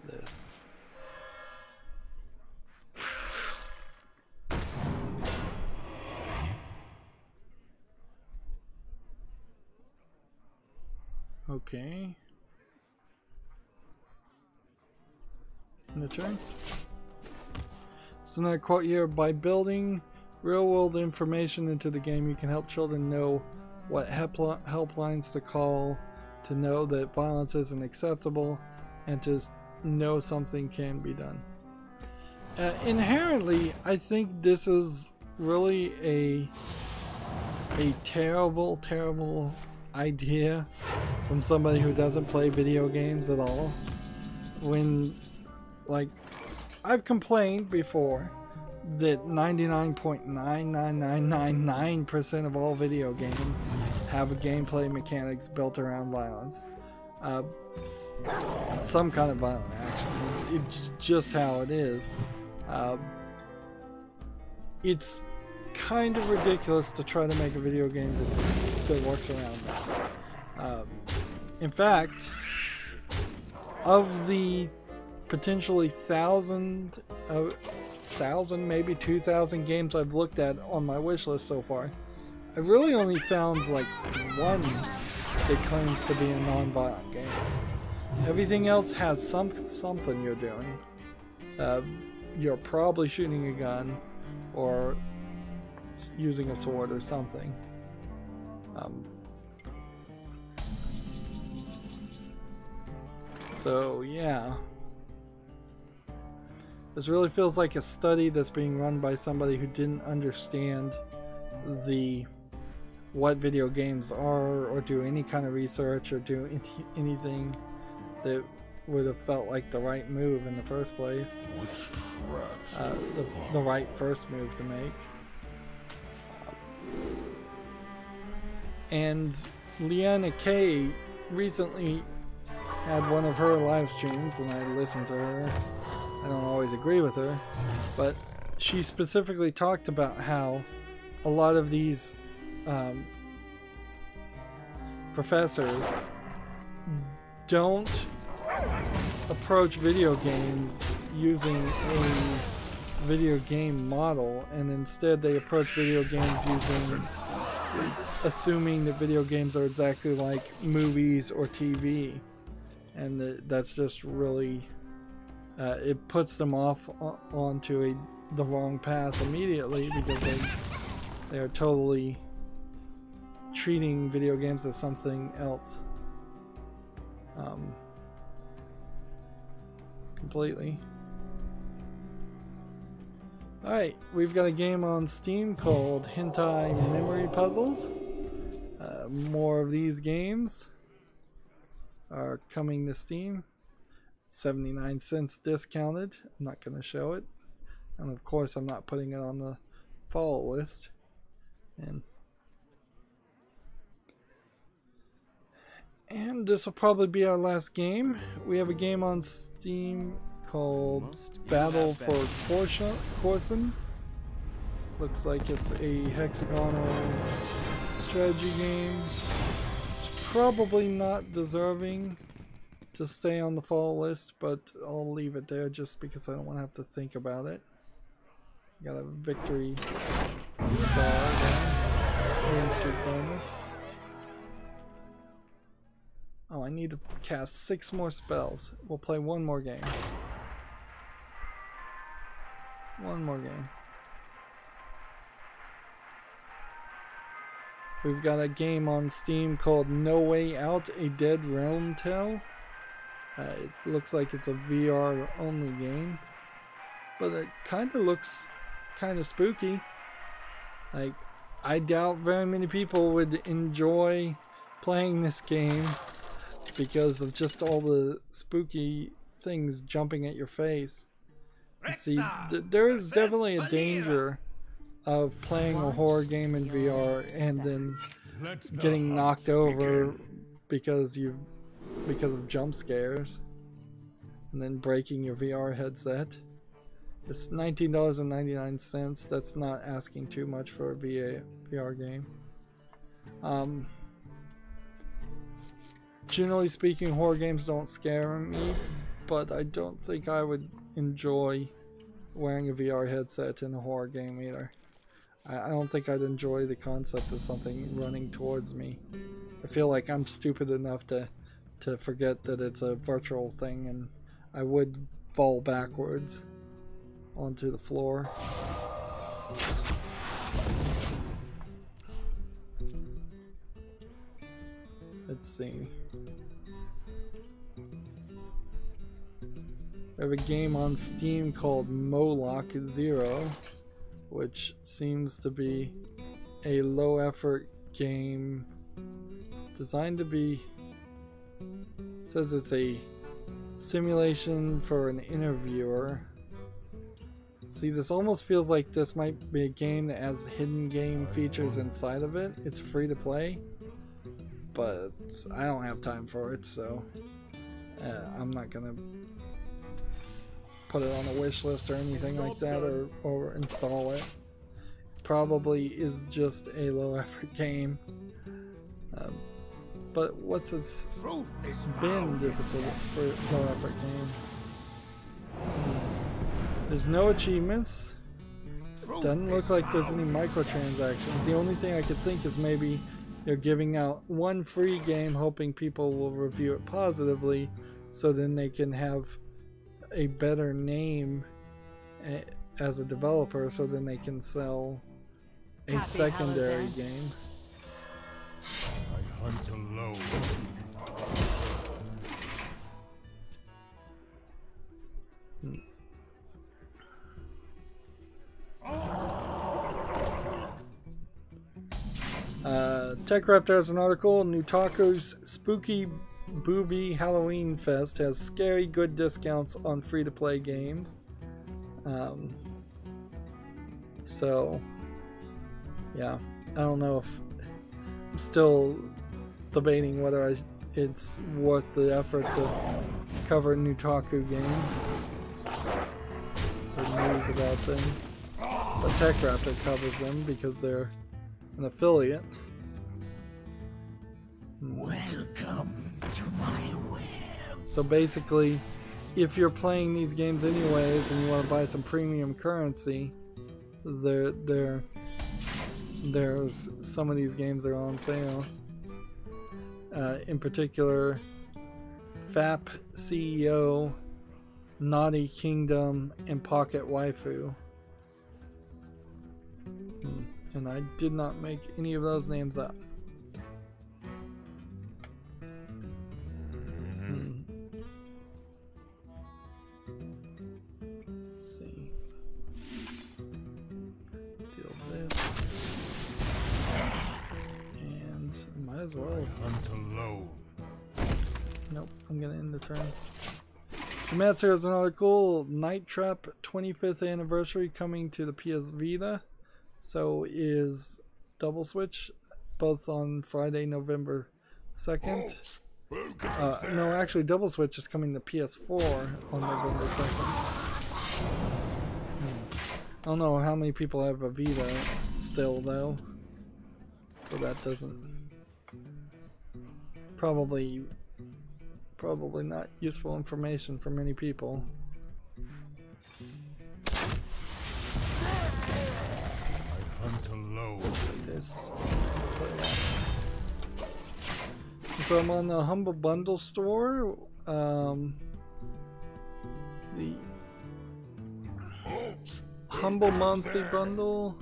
this. Okay. In the turn. So another quote here: by building real-world information into the game, you can help children know what helplines to call, to know that violence isn't acceptable, and to know something can be done. Inherently, I think this is really a terrible idea from somebody who doesn't play video games at all. When, like, I've complained before that 99.99999% of all video games have gameplay mechanics built around violence. Some kind of violent action. It's just how it is. It's kind of ridiculous to try to make a video game that works around that. In fact, of the potentially thousand, maybe 2,000 games I've looked at on my wish list so far, I've really only found like one that claims to be a non-violent game. Everything else has something you're doing. You're probably shooting a gun or using a sword or something. So yeah, this really feels like a study that's being run by somebody who didn't understand what video games are, or do any kind of research, or do anything that would have felt like the right move in the first place, the right first move to make. And Leanna K recently had one of her live streams, and I listened to her. I don't always agree with her, but she specifically talked about how a lot of these professors don't approach video games using a video game model, and instead they approach video games assuming that video games are exactly like movies or TV, and that's just really it puts them off onto the wrong path immediately, because they are totally treating video games as something else completely. Alright, we've got a game on Steam called Hentai Memory Puzzles. More of these games are coming to Steam. 79 cents discounted. I'm not going to show it. And of course I'm not putting it on the follow list. And this will probably be our last game. We have a game on Steam called Battle for Corson. Looks like it's a hexagonal strategy game. It's probably not deserving to stay on the follow list, but I'll leave it there just because I don't want to have to think about it. Got a victory star there. Win streak bonus. Oh, I need to cast 6 more spells. We'll play one more game. One more game. We've got a game on Steam called No Way Out, a Dead Realm Tale. It looks like it's a VR only game, but it kind of looks kind of spooky. Like, I doubt very many people would enjoy playing this game because of just all the spooky things jumping at your face. See, there is definitely a danger of playing a horror game in VR and then getting knocked over because of jump scares, and then breaking your VR headset. It's $19.99. That's not asking too much for a VR game. Generally speaking, horror games don't scare me, but I don't think I would enjoy wearing a VR headset in a horror game either. I don't think I'd enjoy the concept of something running towards me. I feel like I'm stupid enough to forget that it's a virtual thing, and I would fall backwards onto the floor. Let's see. We have a game on Steam called Moloch Zero, which seems to be a low effort game designed to be, says it's a simulation for an interviewer. See, this almost feels like this might be a game that has hidden game features inside of it. It's free to play, but I don't have time for it, so I'm not gonna put it on a wish list or anything like that, or install it. Probably is just a low effort game. But what's its binned if it's a low effort game? There's no achievements. Doesn't look like there's any microtransactions. The only thing I could think is maybe they're giving out one free game hoping people will review it positively, so then they can have a better name as a developer, so then they can sell a secondary game. I hunt alone. TechRaptor has an article. Nutaku's Spooky Booby Halloween Fest has scary good discounts on free-to-play games. So, yeah, I don't know if I'm still debating whether it's worth the effort to cover Nutaku games or news about them. But TechRaptor covers them because they're an affiliate. Welcome to my web. So basically, if you're playing these games anyways and you want to buy some premium currency, there's some of these games are on sale. In particular, FAP CEO, Naughty Kingdom, and Pocket Waifu. And I did not make any of those names up. Let's see. Deal this. And might as well. Hunt alone. Nope, I'm gonna end the turn. Gematsu has another cool Night Trap 25th anniversary coming to the PS Vita. So is Double Switch, both on Friday, November 2nd. No, actually, Double Switch is coming to PS4 on November 2nd. I don't know how many people have a Vita still, though. So that doesn't... Probably not useful information for many people. Hunt alone. This. So I'm on the Humble Bundle store. The Humble Monthly Bundle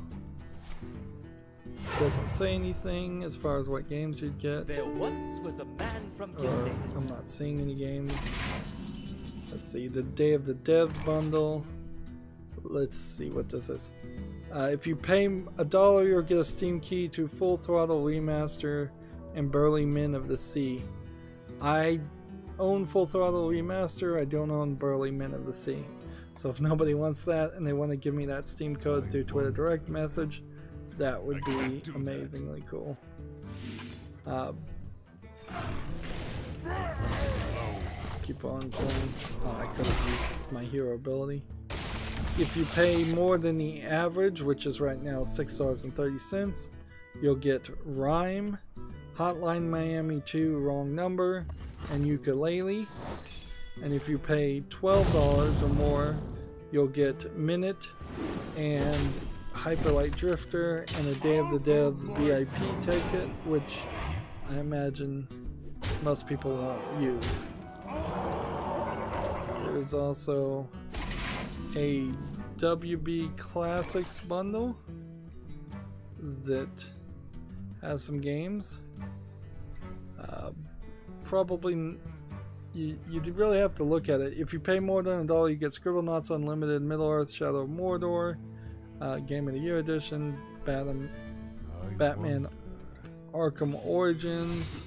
doesn't say anything as far as what games you'd get. There once was a man from Or I'm not seeing any games. Let's see, the Day of the Devs bundle. Let's see what this is. If you pay $1, you'll get a Steam key to Full Throttle Remaster and Burly Men of the Sea. I own Full Throttle Remaster, I don't own Burly Men of the Sea. So if nobody wants that and they want to give me that Steam code through Twitter direct message, that would be amazingly cool. Keep on playing. Oh, I could have used my hero ability. If you pay more than the average, which is right now $6.30, you'll get Rhyme, Hotline Miami 2 Wrong Number, and Ukulele. And if you pay $12 or more, you'll get Minute and Hyperlight Drifter and a Day of the Devs VIP ticket, which I imagine most people won't use. There's also a WB Classics bundle that has some games. Probably you really have to look at it. If you pay more than $1, you get Scribblenauts Unlimited, Middle Earth, Shadow of Mordor, Game of the Year Edition, Batman Arkham Origins,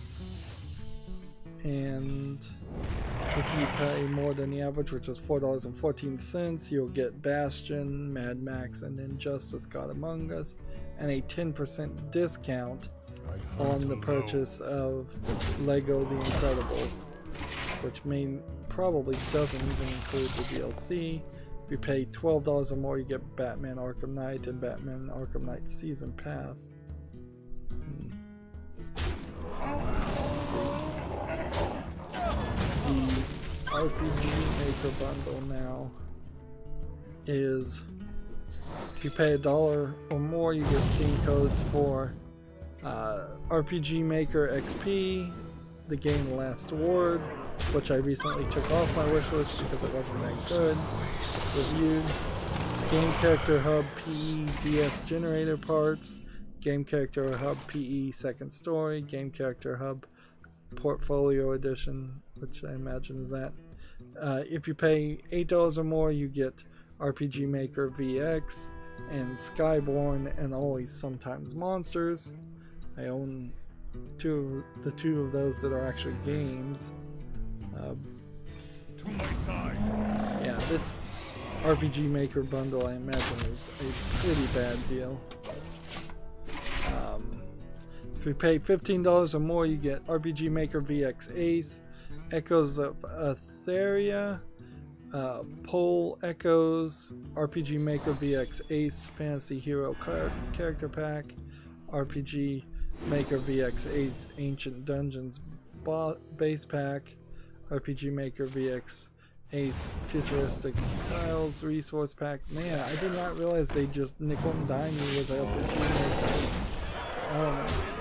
and if you pay more than the average, which is $4.14, you'll get Bastion, Mad Max, and Injustice God Among Us, and a 10% discount on the purchase of Lego The Incredibles, which probably doesn't even include the DLC. If you pay $12 or more, you get Batman Arkham Knight and Batman Arkham Knight Season Pass. The RPG Maker bundle now is, if you pay $1 or more, you get Steam codes for RPG Maker XP, The Game Last Word, which I recently took off my wishlist because it wasn't that good reviewed, Game Character Hub PE DS Generator Parts, Game Character Hub PE Second Story, Game Character Hub Portfolio Edition, which I imagine is that. If you pay $8 or more, you get RPG Maker VX and Skyborn and Always Sometimes Monsters. I own two of those that are actually games. To my side. Yeah, this RPG Maker bundle I imagine is a pretty bad deal. If you pay $15 or more, you get RPG Maker VX Ace, Echoes of Etheria, Pole Echoes, RPG Maker VX Ace Fantasy Hero Character Pack, RPG Maker VX Ace Ancient Dungeons Base Pack, RPG Maker VX Ace futuristic tiles resource pack. Man, I did not realize they just nickel and dime you with RPG Maker elements.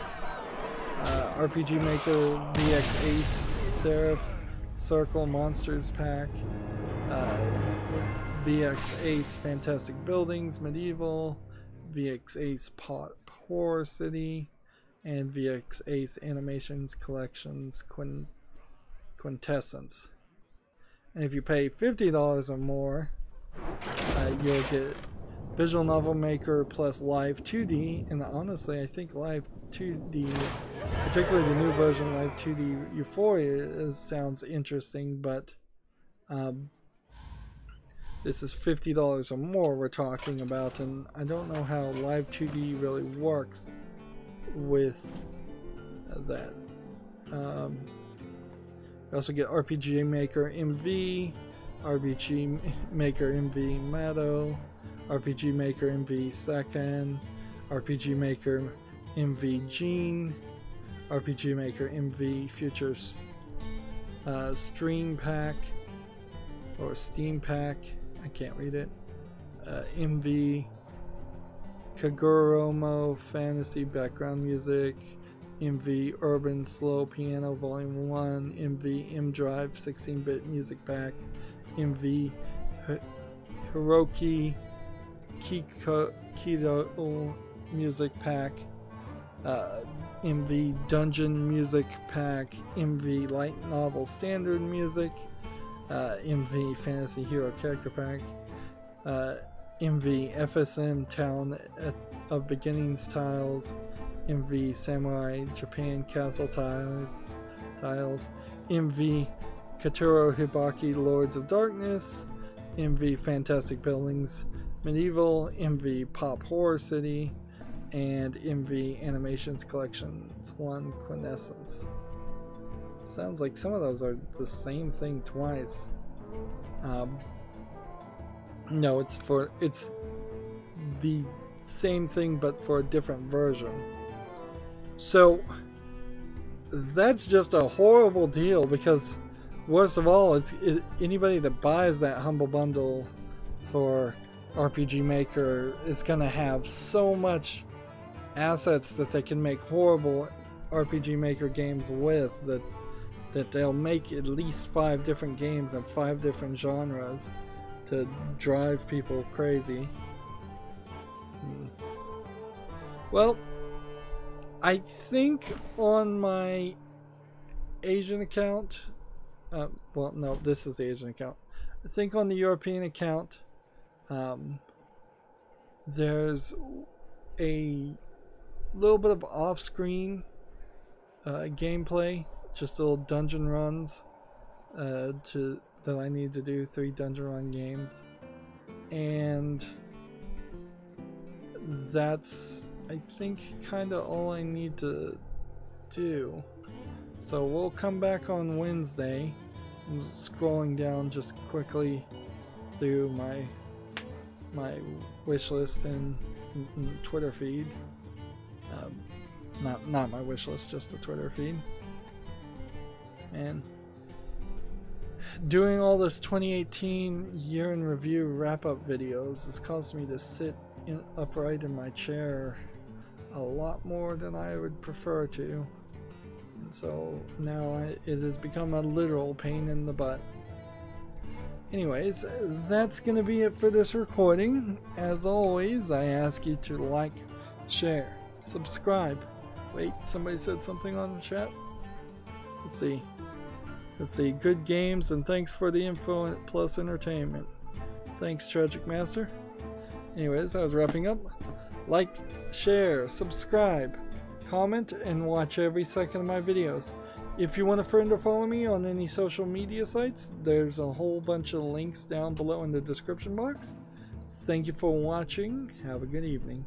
RPG Maker VX Ace Seraph Circle Monsters pack. VX Ace Fantastic Buildings Medieval. VX Ace Horror City. And VX Ace Animations Collections Quintessence. And if you pay $50 or more, you'll get Visual Novel Maker plus Live 2D. And honestly, I think Live 2D, particularly the new version Live 2D Euphoria, sounds interesting, but this is $50 or more we're talking about, and I don't know how Live 2D really works with that. We also get RPG Maker MV, RPG Maker MV Matto, RPG Maker MV Second, RPG Maker MV Gene, RPG Maker MV Future Stream Pack, or Steam Pack, I can't read it, MV Kaguramomo Fantasy Background Music, MV Urban Slow Piano Volume 1, MV M-Drive 16-bit Music Pack, MV Hiroki Kido Music Pack, MV Dungeon Music Pack, MV Light Novel Standard Music, MV Fantasy Hero Character Pack, MV FSM Town of Beginnings Tiles, MV Samurai Japan Castle Tiles, MV Katuro Hibaki Lords of Darkness, MV Fantastic Buildings Medieval, MV Pop Horror City, and MV Animations Collections 1 Quintessence. Sounds like some of those are the same thing twice. No, it's the same thing but for a different version. So that's just a horrible deal, because worst of all, anybody that buys that Humble Bundle for RPG Maker is going to have so much assets that they can make horrible RPG Maker games with, that they'll make at least 5 different games in 5 different genres to drive people crazy. Well, I think on my Asian account, well, no, this is the Asian account. I think on the European account, there's a little bit of off-screen gameplay, just little dungeon runs that I need to do, 3 dungeon run games, and that's, I think, kind of all I need to do. So we'll come back on Wednesday. I'm scrolling down just quickly through my wish list and Twitter feed. Not my wish list, just the Twitter feed. And doing all this 2018 year in review wrap-up videos has caused me to sit upright in my chair a lot more than I would prefer to, and so now it has become a literal pain in the butt. Anyways, that's gonna be it for this recording. As always, I ask you to like, share, subscribe. Wait, somebody said something on the chat? Let's see, good games, and thanks for the info plus entertainment. Thanks, Tragic Master. Anyways, I was wrapping up. Like, share, subscribe, comment, and watch every second of my videos. If you want a friend or follow me on any social media sites, there's a whole bunch of links down below in the description box. Thank you for watching. Have a good evening.